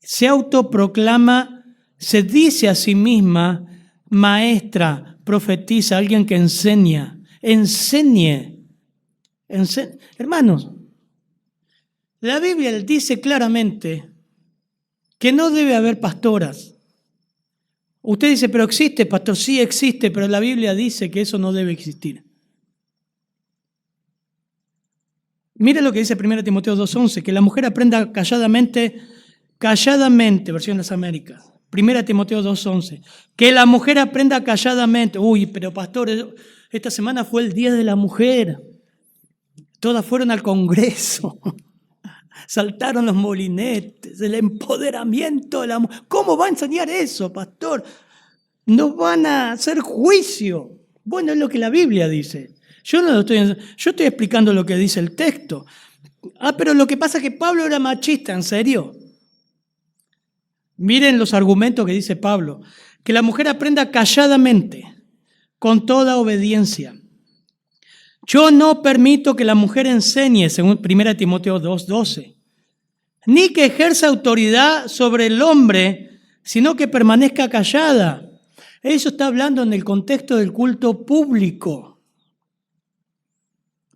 Se autoproclama, se dice a sí misma maestra, profetiza, alguien que enseña. Enseñe. Hermanos, la Biblia dice claramente que no debe haber pastoras. Usted dice, pero existe, pastor. Sí existe, pero la Biblia dice que eso no debe existir. Mire lo que dice 1 Timoteo 2.11, que la mujer aprenda calladamente, versión de las Américas, 1 Timoteo 2:11. Que la mujer aprenda calladamente. Uy, pero pastor, esta semana fue el Día de la Mujer. Todas fueron al Congreso. Saltaron los molinetes, el empoderamiento de la mujer. ¿Cómo va a enseñar eso, pastor? Nos van a hacer juicio. Bueno, es lo que la Biblia dice. Yo estoy explicando lo que dice el texto. Pero lo que pasa es que Pablo era machista, ¿en serio? Miren los argumentos que dice Pablo. Que la mujer aprenda calladamente, con toda obediencia. Yo no permito que la mujer enseñe, según 1 Timoteo 2:12, ni que ejerza autoridad sobre el hombre, sino que permanezca callada. Eso está hablando en el contexto del culto público.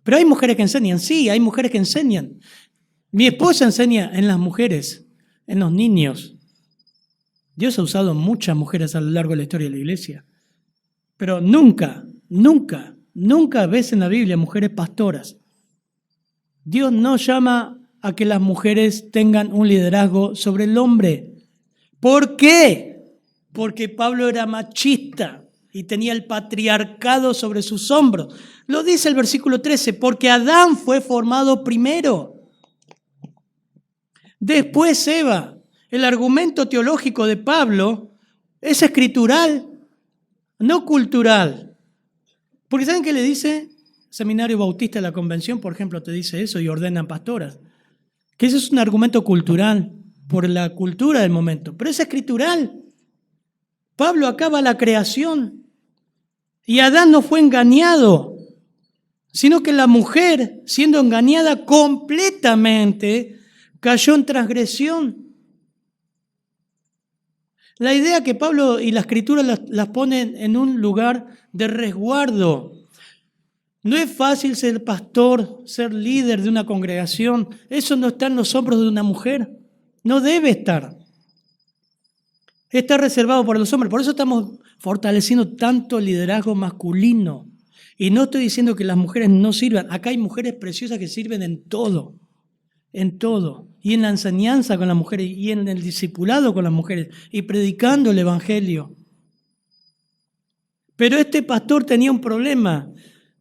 Pero hay mujeres que enseñan, sí, hay mujeres que enseñan. Mi esposa enseña en las mujeres, en los niños. Dios ha usado muchas mujeres a lo largo de la historia de la iglesia. Pero nunca ves en la Biblia mujeres pastoras. Dios no llama a que las mujeres tengan un liderazgo sobre el hombre. ¿Por qué? Porque Pablo era machista y tenía el patriarcado sobre sus hombros. Lo dice el versículo 13, porque Adán fue formado primero. Después Eva. El argumento teológico de Pablo es escritural, no cultural. Porque ¿saben qué le dice? Seminario Bautista de la Convención, por ejemplo, te dice eso y ordenan pastoras. Que eso es un argumento cultural, por la cultura del momento. Pero es escritural. Pablo acaba la creación y Adán no fue engañado, sino que la mujer, siendo engañada completamente, cayó en transgresión. La idea que Pablo y la Escritura las ponen en un lugar de resguardo. No es fácil ser pastor, ser líder de una congregación. Eso no está en los hombros de una mujer. No debe estar. Está reservado para los hombres. Por eso estamos fortaleciendo tanto el liderazgo masculino. Y no estoy diciendo que las mujeres no sirvan. Acá hay mujeres preciosas que sirven en todo. En todo. Y en la enseñanza con las mujeres, y en el discipulado con las mujeres, y predicando el evangelio. Pero este pastor tenía un problema.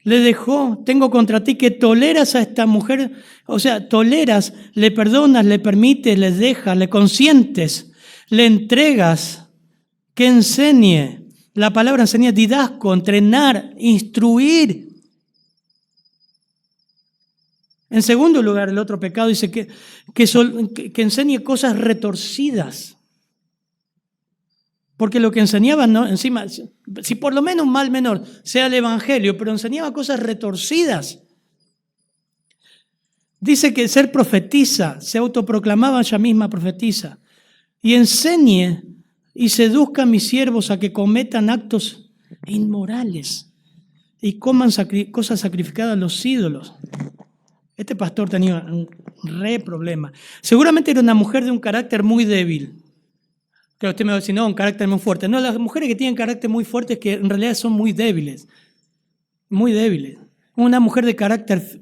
Le dejó, tengo contra ti que toleras a esta mujer, o sea, toleras, le perdonas, le permites, le dejas, le consientes, le entregas, que enseñe. La palabra enseña didasco, entrenar, instruir. En segundo lugar, el otro pecado dice que enseñe cosas retorcidas. Porque lo que enseñaba, ¿no? Encima, si por lo menos un mal menor sea el evangelio, pero enseñaba cosas retorcidas. Dice que ser profetiza, se autoproclamaba ella misma profetiza. Y enseñe y seduzca a mis siervos a que cometan actos inmorales y coman cosas sacrificadas a los ídolos. Este pastor tenía un problema. Seguramente era una mujer de un carácter muy débil. Claro, usted me va a decir, no, un carácter muy fuerte. No, las mujeres que tienen carácter muy fuerte es que en realidad son muy débiles. Muy débiles. Una mujer de carácter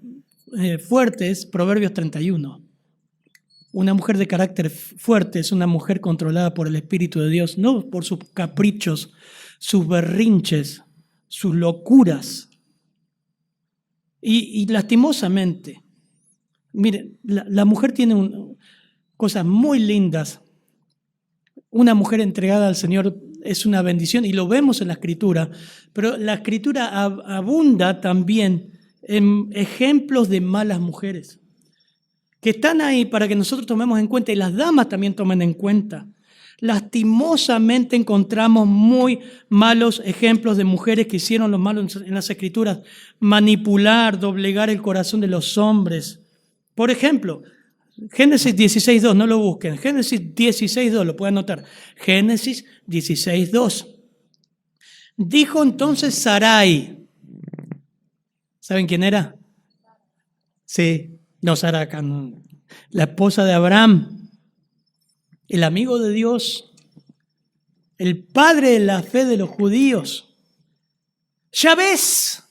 fuerte es Proverbios 31. Una mujer de carácter fuerte es una mujer controlada por el Espíritu de Dios, no por sus caprichos, sus berrinches, sus locuras. Y lastimosamente, mire, la mujer tiene cosas muy lindas. Una mujer entregada al Señor es una bendición y lo vemos en la Escritura, pero la Escritura abunda también en ejemplos de malas mujeres que están ahí para que nosotros tomemos en cuenta y las damas también tomen en cuenta. Lastimosamente encontramos muy malos ejemplos de mujeres que hicieron lo malo en las Escrituras, manipular, doblegar el corazón de los hombres. Por ejemplo, Génesis 16:2, no lo busquen. Génesis 16:2, lo pueden anotar. Génesis 16:2. Dijo entonces Sarai. ¿Saben quién era? Sí, no, Sarai, la esposa de Abraham, el amigo de Dios, el padre de la fe de los judíos. Ya ves,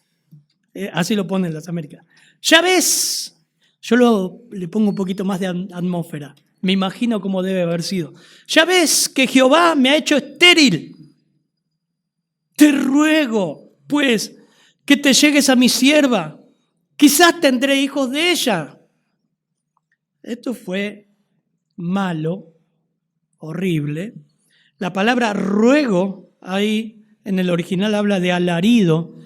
así lo ponen las Américas. Ya ves. Yo le pongo un poquito más de atmósfera. Me imagino cómo debe haber sido. Ya ves que Jehová me ha hecho estéril. Te ruego, pues, que te llegues a mi sierva. Quizás tendré hijos de ella. Esto fue malo, horrible. La palabra ruego, ahí en el original habla de alarido,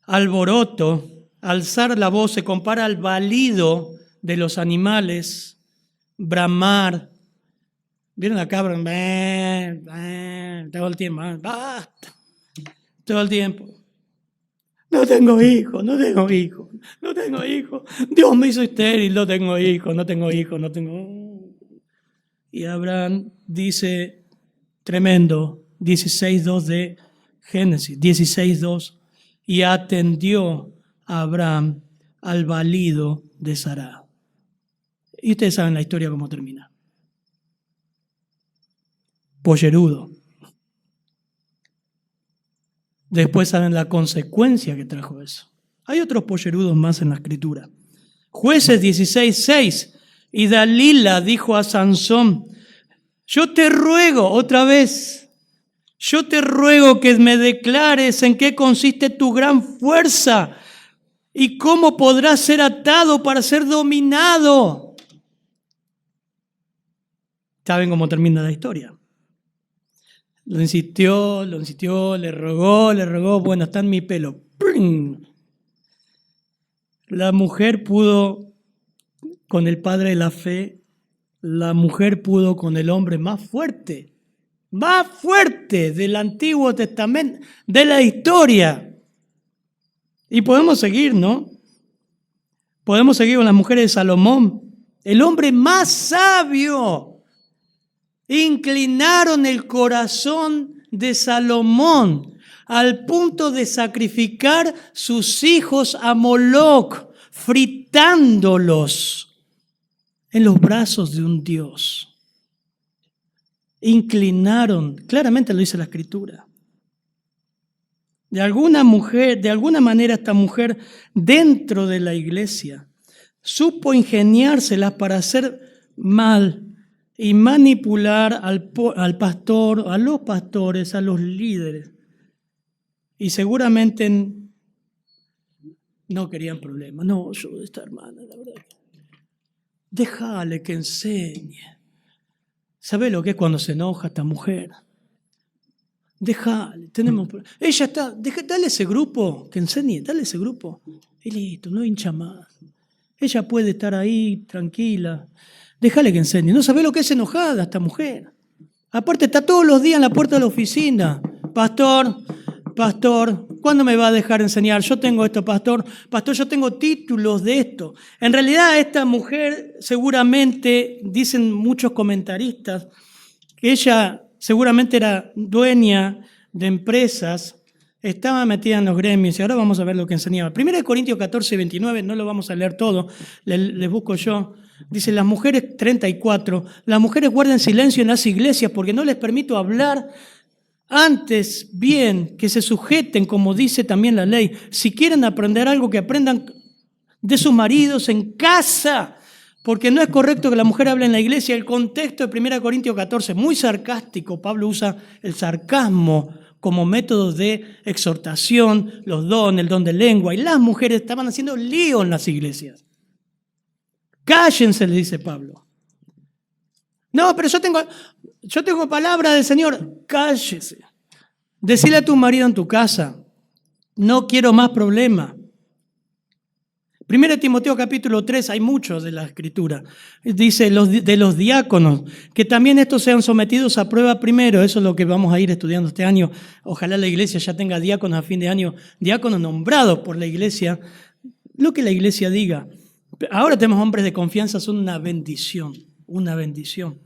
alboroto, alzar la voz, se compara al balido de los animales, bramar. ¿Vieron la cabra? Todo el tiempo, basta. Todo el tiempo. No tengo hijos, no tengo hijos, no tengo hijos. Dios me hizo estéril, no tengo hijos, no tengo hijos, no tengo. Y Abraham dice, tremendo, 16:2 de Génesis, 16:2, y atendió a Abraham al balido de Sará. Y ustedes saben la historia cómo termina. Pollerudo. Después saben la consecuencia que trajo eso. Hay otros pollerudos más en la Escritura. Jueces 16:6. Y Dalila dijo a Sansón, yo te ruego, otra vez, yo te ruego que me declares en qué consiste tu gran fuerza y cómo podrás ser atado para ser dominado. ¿Saben cómo termina la historia? Lo insistió, le rogó, bueno, está en mi pelo. ¡Pring! La mujer pudo con el padre de la fe, la mujer pudo con el hombre más fuerte del Antiguo Testamento, de la historia. Y podemos seguir, ¿no? Podemos seguir con las mujeres de Salomón, el hombre más sabio. Inclinaron el corazón de Salomón al punto de sacrificar sus hijos a Moloc, fritándolos en los brazos de un dios. Inclinaron, claramente lo dice la Escritura. De alguna manera esta mujer dentro de la iglesia supo ingeniárselas para hacer mal y manipular al pastor, a los pastores, a los líderes. Y seguramente no querían problemas. No, yo esta hermana, la verdad. Déjale que enseñe. ¿Sabe lo que es cuando se enoja esta mujer? Déjale, tenemos problemas. Ella está, dale ese grupo, que enseñe, dale ese grupo. Y listo, no hincha más. Ella puede estar ahí tranquila. Déjale que enseñe. No sabe lo que es enojada esta mujer. Aparte está todos los días en la puerta de la oficina. Pastor, ¿cuándo me va a dejar enseñar? Yo tengo esto, pastor, yo tengo títulos de esto. En realidad esta mujer seguramente, dicen muchos comentaristas, que ella seguramente era dueña de empresas, estaba metida en los gremios y ahora vamos a ver lo que enseñaba. 1 Corintios 14:29, no lo vamos a leer todo, les busco yo. Dice, las mujeres, 34, las mujeres guarden silencio en las iglesias porque no les permito hablar. Antes bien, que se sujeten, como dice también la ley. Si quieren aprender algo, que aprendan de sus maridos en casa, porque no es correcto que la mujer hable en la iglesia. El contexto de 1 Corintios 14, muy sarcástico. Pablo usa el sarcasmo como método de exhortación, los dones, el don de lengua. Y las mujeres estaban haciendo lío en las iglesias. Cállense, le dice Pablo. No, pero yo tengo palabra del Señor. Cállese. Decile a tu marido en tu casa, no quiero más problemas. 1 Timoteo capítulo 3, hay muchos de la Escritura. Dice de los diáconos, que también estos sean sometidos a prueba primero. Eso es lo que vamos a ir estudiando este año. Ojalá la iglesia ya tenga diáconos a fin de año, diáconos nombrados por la iglesia, lo que la iglesia diga. Ahora tenemos hombres de confianza, son una bendición, una bendición.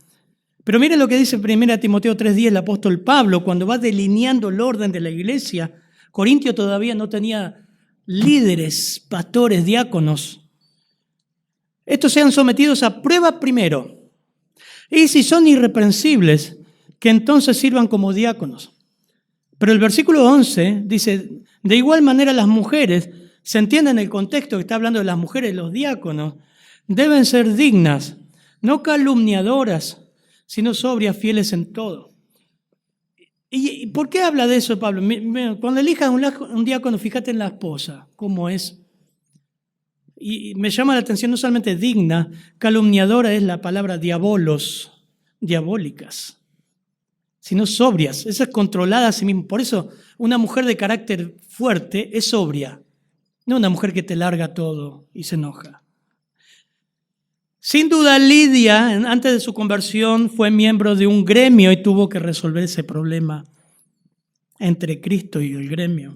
Pero miren lo que dice 1 Timoteo 3:10 el apóstol Pablo cuando va delineando el orden de la iglesia. Corintio todavía no tenía líderes, pastores, diáconos. Estos sean sometidos a prueba primero. Y si son irreprensibles, que entonces sirvan como diáconos. Pero el versículo 11 dice, de igual manera las mujeres, se entiende en el contexto que está hablando de las mujeres, los diáconos, deben ser dignas, no calumniadoras, sino sobrias, fieles en todo. ¿Y por qué habla de eso, Pablo? Cuando elijas un diácono, fíjate en la esposa, cómo es. Y me llama la atención no solamente digna, calumniadora es la palabra diabolos, diabólicas, sino sobrias, esa es controlada a sí misma. Por eso una mujer de carácter fuerte es sobria, no una mujer que te larga todo y se enoja. Sin duda, Lidia, antes de su conversión, fue miembro de un gremio y tuvo que resolver ese problema entre Cristo y el gremio.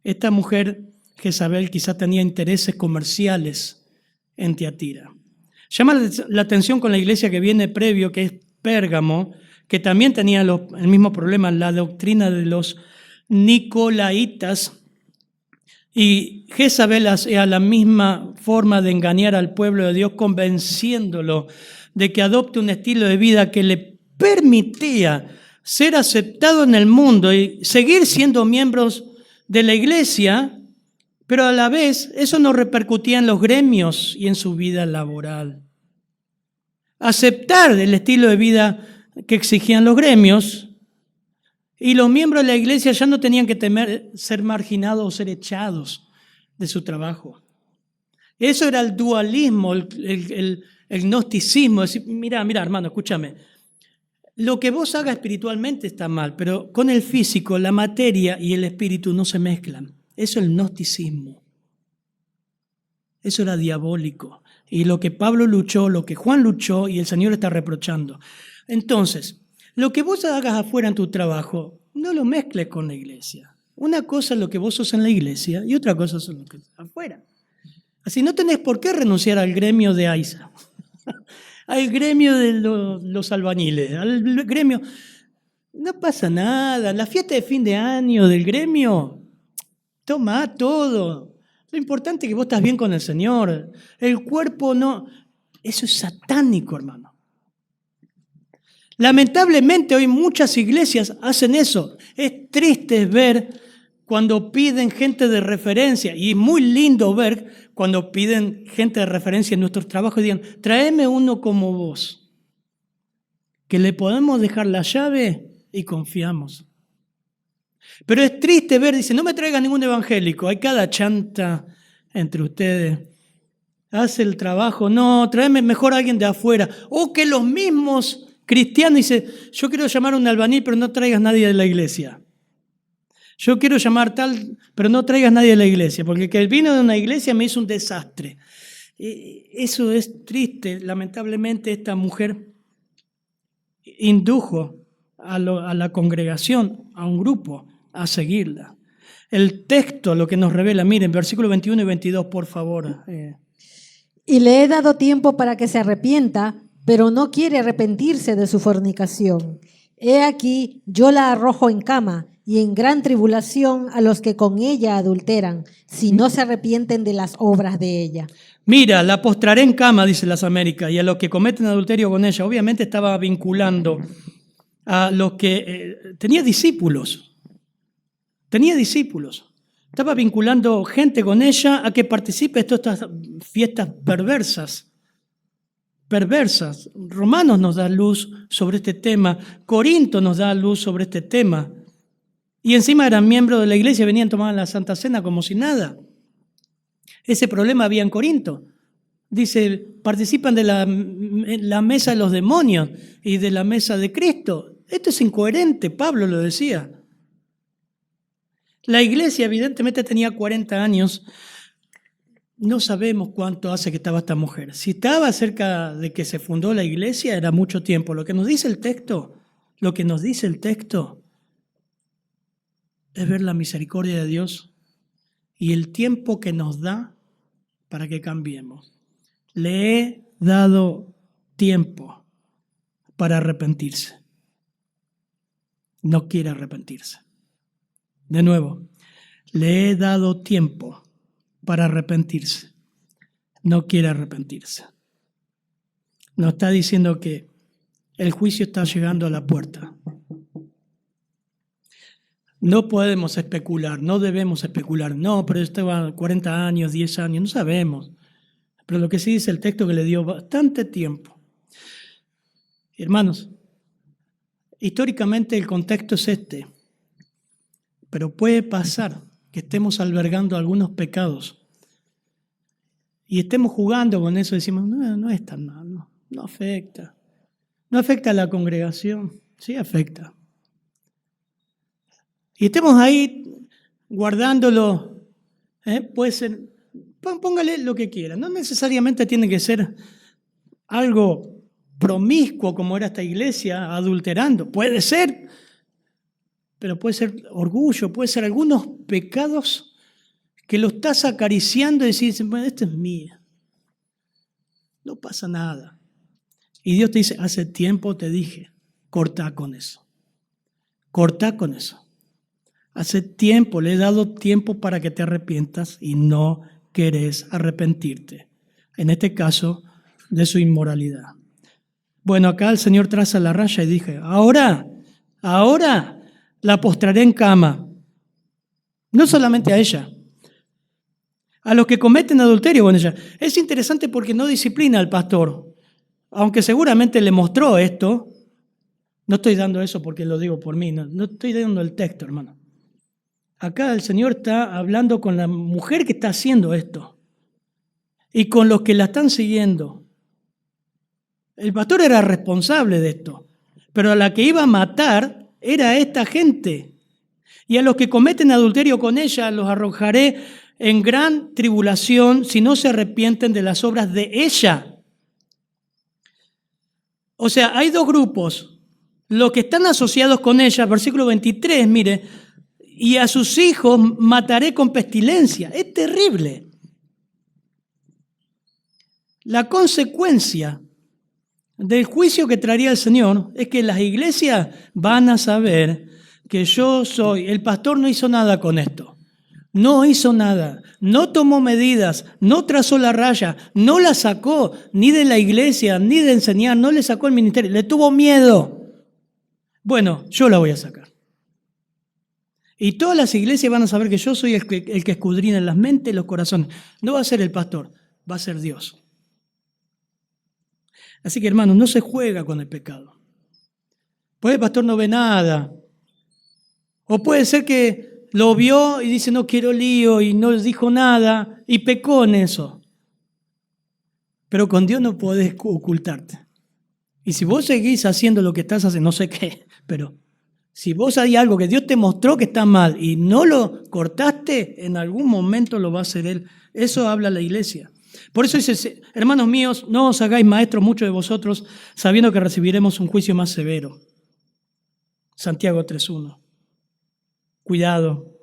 Esta mujer, Jezabel, quizá tenía intereses comerciales en Tiatira. Llama la atención con la iglesia que viene previo, que es Pérgamo, que también tenía el mismo problema, la doctrina de los nicolaitas. Y Jezabel hacía la misma forma de engañar al pueblo de Dios, convenciéndolo de que adopte un estilo de vida que le permitía ser aceptado en el mundo y seguir siendo miembros de la iglesia, pero a la vez eso no repercutía en los gremios y en su vida laboral. Aceptar el estilo de vida que exigían los gremios, y los miembros de la iglesia ya no tenían que temer ser marginados o ser echados de su trabajo. Eso era el dualismo, el gnosticismo. Decir, mira, hermano, escúchame. Lo que vos hagas espiritualmente está mal, pero con el físico, la materia y el espíritu no se mezclan. Eso es el gnosticismo. Eso era diabólico. Y lo que Pablo luchó, lo que Juan luchó, y el Señor está reprochando. Entonces, lo que vos hagas afuera en tu trabajo, no lo mezcles con la iglesia. Una cosa es lo que vos sos en la iglesia y otra cosa es lo que sos afuera. Así no tenés por qué renunciar al gremio de AISA, al gremio de los albañiles, al gremio. No pasa nada. La fiesta de fin de año del gremio, toma todo. Lo importante es que vos estás bien con el Señor. El cuerpo no. Eso es satánico, hermano. Lamentablemente hoy muchas iglesias hacen eso. Es triste ver cuando piden gente de referencia, y es muy lindo ver cuando piden gente de referencia en nuestros trabajos y digan, tráeme uno como vos, que le podemos dejar la llave y confiamos. Pero es triste ver, dice, no me traiga ningún evangélico, hay cada chanta entre ustedes. Hace el trabajo, no, tráeme mejor a alguien de afuera. O que los mismos cristianos dicen, yo quiero llamar a un albañil, pero no traigas nadie de la iglesia. Yo quiero llamar tal, pero no traigas nadie de la iglesia, porque el que vino de una iglesia me hizo un desastre. Eso es triste. Lamentablemente esta mujer indujo a la congregación, a un grupo, a seguirla. El texto lo que nos revela, miren, versículos 21 y 22, por favor. Y le he dado tiempo para que se arrepienta, pero no quiere arrepentirse de su fornicación. He aquí, yo la arrojo en cama y en gran tribulación a los que con ella adulteran, si no se arrepienten de las obras de ella. Mira, la postraré en cama, dice las Américas, y a los que cometen adulterio con ella. Obviamente estaba vinculando a los que tenía discípulos. Estaba vinculando gente con ella a que participe de todas estas fiestas perversas. Romanos nos da luz sobre este tema. Corinto nos da luz sobre este tema. Y encima eran miembros de la iglesia, venían tomando la Santa Cena como si nada. Ese problema había en Corinto. Dice, participan de la mesa de los demonios y de la mesa de Cristo. Esto es incoherente, Pablo lo decía. La iglesia evidentemente tenía 40 años. No sabemos cuánto hace que estaba esta mujer. Si estaba cerca de que se fundó la iglesia, era mucho tiempo. Lo que nos dice el texto es ver la misericordia de Dios y el tiempo que nos da para que cambiemos. Le he dado tiempo para arrepentirse. No quiere arrepentirse. De nuevo, le he dado tiempo para arrepentirse. No quiere arrepentirse. Nos está diciendo que el juicio está llegando a la puerta. No podemos especular, no debemos especular. No, pero esto va 40 años, 10 años, no sabemos. Pero lo que sí dice el texto que le dio bastante tiempo. Hermanos, históricamente el contexto es este, pero puede pasar que estemos albergando algunos pecados y estemos jugando con eso y decimos, no es tan malo, no afecta. No afecta a la congregación, sí afecta. Y estemos ahí guardándolo, puede ser, póngale lo que quiera, no necesariamente tiene que ser algo promiscuo como era esta iglesia, adulterando, puede ser, pero puede ser orgullo, puede ser algunos pecados que lo estás acariciando y decís, bueno, esto es mío, no pasa nada. Y Dios te dice, hace tiempo te dije, cortá con eso. Cortá con eso. Hace tiempo, le he dado tiempo para que te arrepientas y no querés arrepentirte. En este caso, de su inmoralidad. Bueno, acá el Señor traza la raya y dije, ahora la postraré en cama. No solamente a ella, a los que cometen adulterio con ella. Es interesante porque no disciplina al pastor. Aunque seguramente le mostró esto, no estoy dando eso porque lo digo por mí, no estoy dando el texto, hermano. Acá el Señor está hablando con la mujer que está haciendo esto y con los que la están siguiendo. El pastor era responsable de esto, pero a la que iba a matar era esta gente. Y a los que cometen adulterio con ella los arrojaré en gran tribulación si no se arrepienten de las obras de ella. O sea, hay dos grupos. Los que están asociados con ella, versículo 23, mire, y a sus hijos mataré con pestilencia. Es terrible. La consecuencia del juicio que traería el Señor es que las iglesias van a saber que yo soy, el pastor no hizo nada con esto. No hizo nada, no tomó medidas, no trazó la raya, no la sacó ni de la iglesia, ni de enseñar, no le sacó el ministerio, le tuvo miedo. Bueno, yo la voy a sacar. Y todas las iglesias van a saber que yo soy el que escudriña las mentes y los corazones. No va a ser el pastor, va a ser Dios. Así que hermanos, no se juega con el pecado. Pues el pastor no ve nada. O puede ser que lo vio y dice, no quiero lío, y no dijo nada, y pecó en eso. Pero con Dios no podés ocultarte. Y si vos seguís haciendo lo que estás haciendo, no sé qué, pero si vos hay algo que Dios te mostró que está mal y no lo cortaste, en algún momento lo va a hacer Él. Eso habla la iglesia. Por eso dice, hermanos míos, no os hagáis maestros muchos de vosotros, sabiendo que recibiremos un juicio más severo. Santiago 3:1. Cuidado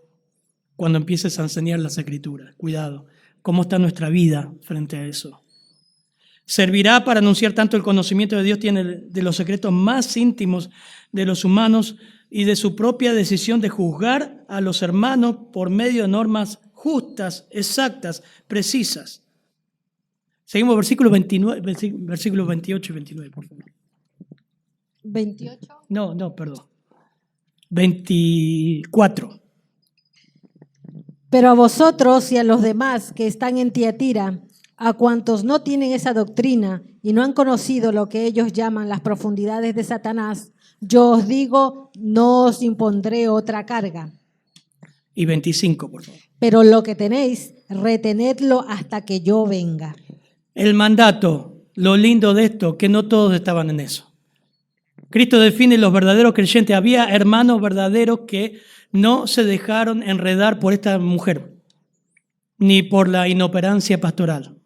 cuando empieces a enseñar las Escrituras. Cuidado. ¿Cómo está nuestra vida frente a eso? Servirá para anunciar tanto el conocimiento de Dios tiene de los secretos más íntimos de los humanos y de su propia decisión de juzgar a los hermanos por medio de normas justas, exactas, precisas. Seguimos versículos 28 y 29, por favor. 28. No, perdón. 24. Pero a vosotros y a los demás que están en Tiatira, a cuantos no tienen esa doctrina y no han conocido lo que ellos llaman las profundidades de Satanás, yo os digo, no os impondré otra carga. Y 25, por favor. Pero lo que tenéis, retenedlo hasta que yo venga. El mandato, lo lindo de esto, que no todos estaban en eso. Cristo define los verdaderos creyentes. Había hermanos verdaderos que no se dejaron enredar por esta mujer, ni por la inoperancia pastoral.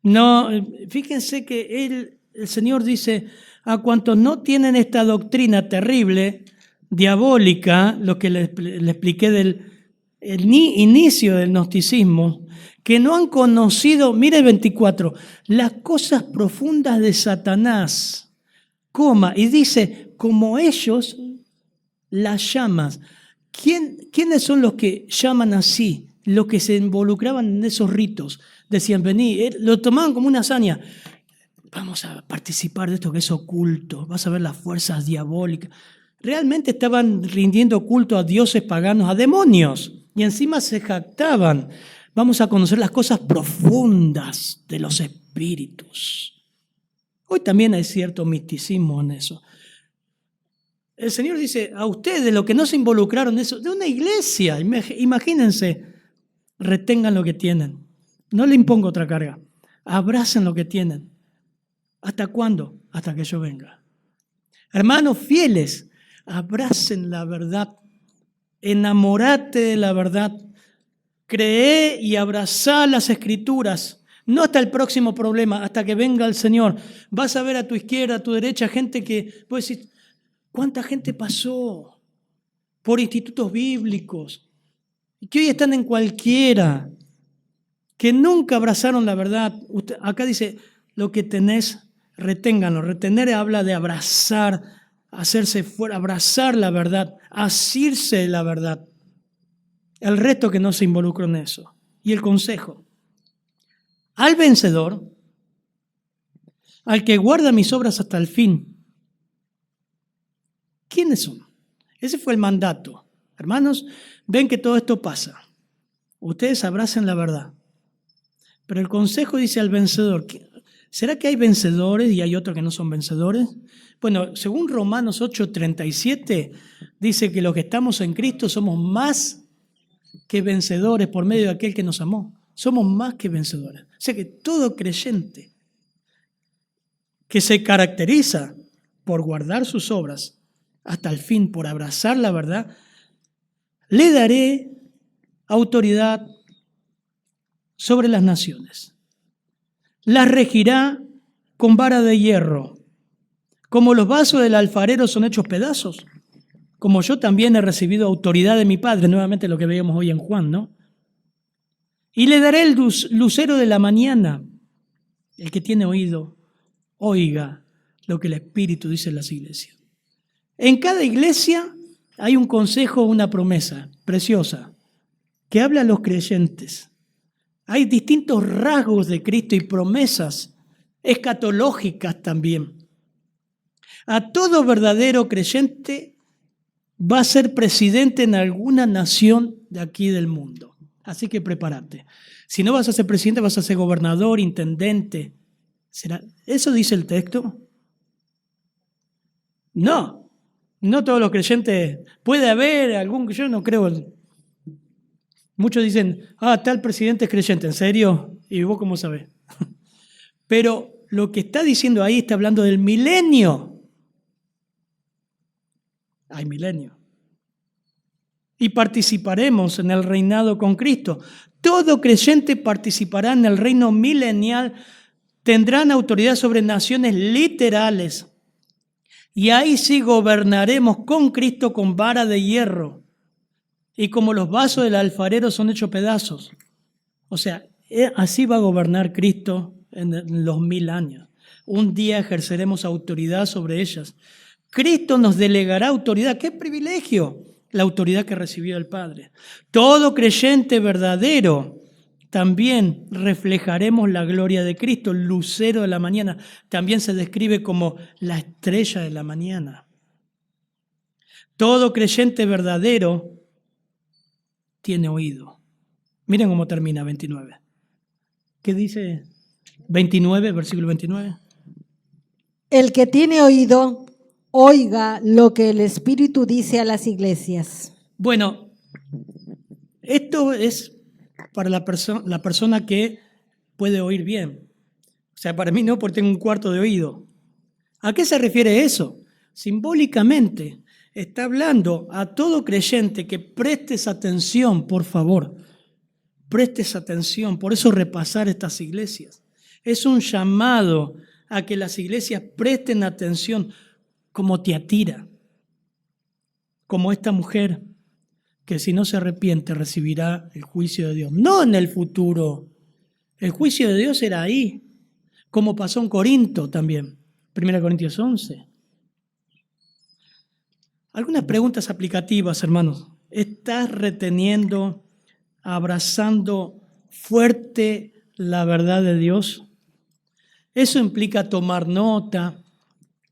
No, fíjense que el Señor dice, a cuantos no tienen esta doctrina terrible, diabólica, lo que le expliqué del inicio del gnosticismo, que no han conocido, mire el 24, las cosas profundas de Satanás, y dice, como ellos las llaman. ¿Quiénes son los que llaman así? Los que se involucraban en esos ritos. Decían, vení, lo tomaban como una hazaña. Vamos a participar de esto que es oculto, vas a ver las fuerzas diabólicas. Realmente estaban rindiendo culto a dioses paganos, a demonios, y encima se jactaban. Vamos a conocer las cosas profundas de los espíritus. Hoy también hay cierto misticismo en eso. El Señor dice a ustedes, los que no se involucraron en eso, de una iglesia, imagínense, retengan lo que tienen. No le impongo otra carga. Abracen lo que tienen. ¿Hasta cuándo? Hasta que yo venga. Hermanos fieles, abracen la verdad. Enamorate de la verdad. Cree y abrazá las Escrituras. No hasta el próximo problema, hasta que venga el Señor. Vas a ver a tu izquierda, a tu derecha, gente que, puedes decir, ¿cuánta gente pasó por institutos bíblicos? Y que hoy están en cualquiera, que nunca abrazaron la verdad. Acá dice, lo que tenés, reténganlo. Retener habla de abrazar, hacerse fuera, abrazar la verdad, asirse de la verdad. El resto que no se involucró en eso. Y el consejo. Al vencedor, al que guarda mis obras hasta el fin. ¿Quiénes son? Ese fue el mandato. Hermanos, ven que todo esto pasa. Ustedes abracen la verdad. Pero el consejo dice al vencedor, ¿será que hay vencedores y hay otros que no son vencedores? Bueno, según Romanos 8:37, dice que los que estamos en Cristo somos más que vencedores por medio de aquel que nos amó. Somos más que vencedores. O sea que todo creyente que se caracteriza por guardar sus obras hasta el fin, por abrazar la verdad, le daré autoridad sobre las naciones. Las regirá con vara de hierro. Como los vasos del alfarero son hechos pedazos, como yo también he recibido autoridad de mi Padre, nuevamente lo que veíamos hoy en Juan, ¿no? Y le daré el lucero de la mañana. El que tiene oído, oiga lo que el Espíritu dice en las iglesias. En cada iglesia hay un consejo, una promesa preciosa que habla a los creyentes. Hay distintos rasgos de Cristo y promesas escatológicas también. A todo verdadero creyente va a ser presidente en alguna nación de aquí del mundo. Así que prepárate. Si no vas a ser presidente, vas a ser gobernador, intendente. ¿Eso dice el texto? No todos los creyentes. Puede haber algún, yo no creo. Muchos dicen, tal presidente es creyente, ¿en serio? ¿Y vos cómo sabés? Pero lo que está diciendo ahí está hablando del milenio. Hay milenio. Y participaremos en el reinado con Cristo. Todo creyente participará en el reino milenial. Tendrán autoridad sobre naciones literales. Y ahí sí gobernaremos con Cristo con vara de hierro. Y como los vasos del alfarero son hechos pedazos. O sea, así va a gobernar Cristo en los 1000 años. Un día ejerceremos autoridad sobre ellas. Cristo nos delegará autoridad. ¡Qué privilegio! La autoridad que recibió el Padre. Todo creyente verdadero también reflejaremos la gloria de Cristo, el lucero de la mañana. También se describe como la estrella de la mañana. Todo creyente verdadero tiene oído. Miren cómo termina 29. ¿Qué dice 29, versículo 29? El que tiene oído, oiga lo que el Espíritu dice a las iglesias. Bueno, esto es para la persona que puede oír bien. O sea, para mí no, porque tengo un cuarto de oído. ¿A qué se refiere eso? Simbólicamente, está hablando a todo creyente que prestes atención, por favor. Prestes atención, por eso repasar estas iglesias. Es un llamado a que las iglesias presten atención como Tiatira, como esta mujer que si no se arrepiente recibirá el juicio de Dios. No en el futuro. El juicio de Dios era ahí, como pasó en Corinto también. 1 Corintios 11. Algunas preguntas aplicativas, hermanos. ¿Estás reteniendo, abrazando fuerte la verdad de Dios? Eso implica tomar nota,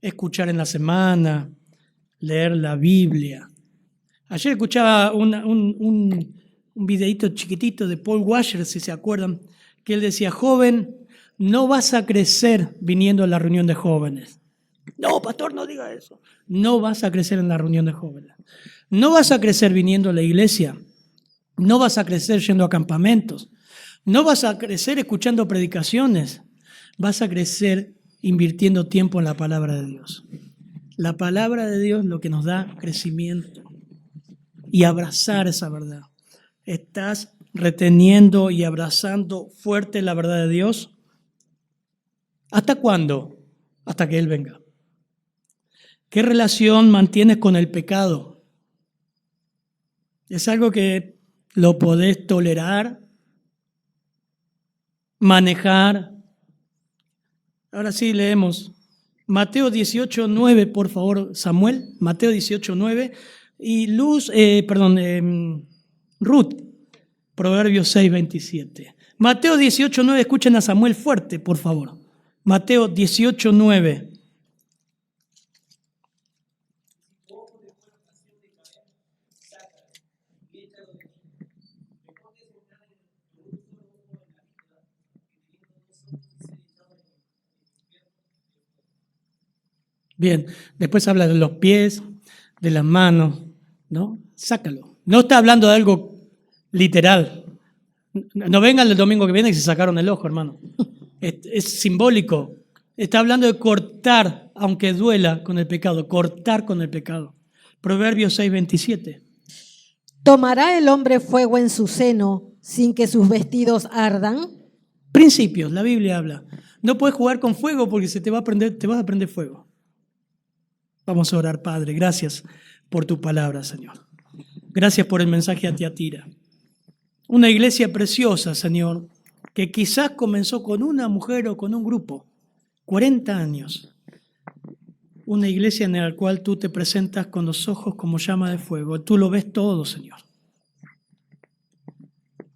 escuchar en la semana, leer la Biblia. Ayer escuchaba un videíto chiquitito de Paul Washer, si se acuerdan, que él decía, joven, No vas a crecer viniendo a la reunión de jóvenes. No, pastor, no diga eso. No vas a crecer en la reunión de jóvenes. No vas a crecer viniendo a la iglesia. No vas a crecer yendo a campamentos. No vas a crecer escuchando predicaciones. Vas a crecer invirtiendo tiempo en la palabra de Dios. La palabra de Dios es lo que nos da crecimiento y abrazar esa verdad. ¿Estás reteniendo y abrazando fuerte la verdad de Dios? ¿Hasta cuándo? Hasta que Él venga. ¿Qué relación mantienes con el pecado? ¿Es algo que lo podés tolerar, manejar? Ahora sí leemos Mateo 18:9, por favor, Samuel. Mateo 18:9 y Ruth, Proverbios 6:27. Mateo 18:9, escuchen a Samuel fuerte, por favor. Mateo 18:9. Bien, después habla de los pies, de las manos, ¿no? Sácalo. No está hablando de algo literal. No vengan el domingo que viene y se sacaron el ojo, hermano. Es simbólico. Está hablando de cortar, aunque duela, con el pecado. Cortar con el pecado. Proverbios 6:27. ¿Tomará el hombre fuego en su seno sin que sus vestidos ardan? Principios, la Biblia habla. No puedes jugar con fuego porque se te va a prender, te vas a prender fuego. Vamos a orar, Padre. Gracias por tu palabra, Señor. Gracias por el mensaje a Tiatira. Una iglesia preciosa, Señor, que quizás comenzó con una mujer o con un grupo, 40 años. Una iglesia en la cual tú te presentas con los ojos como llama de fuego. Tú lo ves todo, Señor.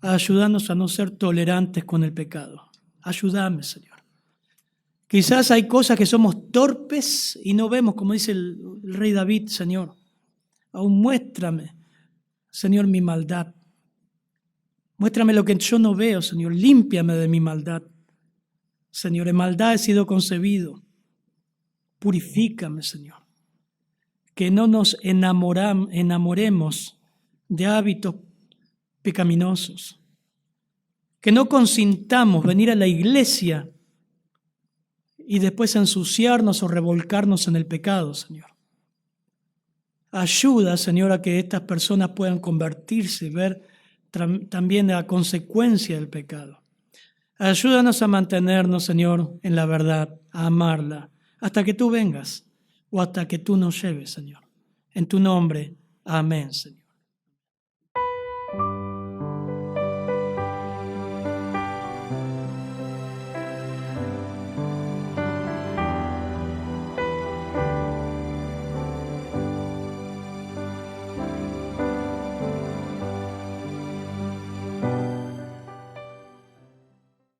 Ayúdanos a no ser tolerantes con el pecado. Ayúdame, Señor. Quizás hay cosas que somos torpes y no vemos, como dice el rey David, Señor. Aún muéstrame, Señor, mi maldad. Muéstrame lo que yo no veo, Señor. Límpiame de mi maldad. Señor, en maldad he sido concebido. Purifícame, Señor. Que no nos enamoremos de hábitos pecaminosos. Que no consintamos venir a la iglesia y después ensuciarnos o revolcarnos en el pecado, Señor. Ayuda, Señor, a que estas personas puedan convertirse y ver también la consecuencia del pecado. Ayúdanos a mantenernos, Señor, en la verdad, a amarla, hasta que tú vengas o hasta que tú nos lleves, Señor. En tu nombre, amén, Señor.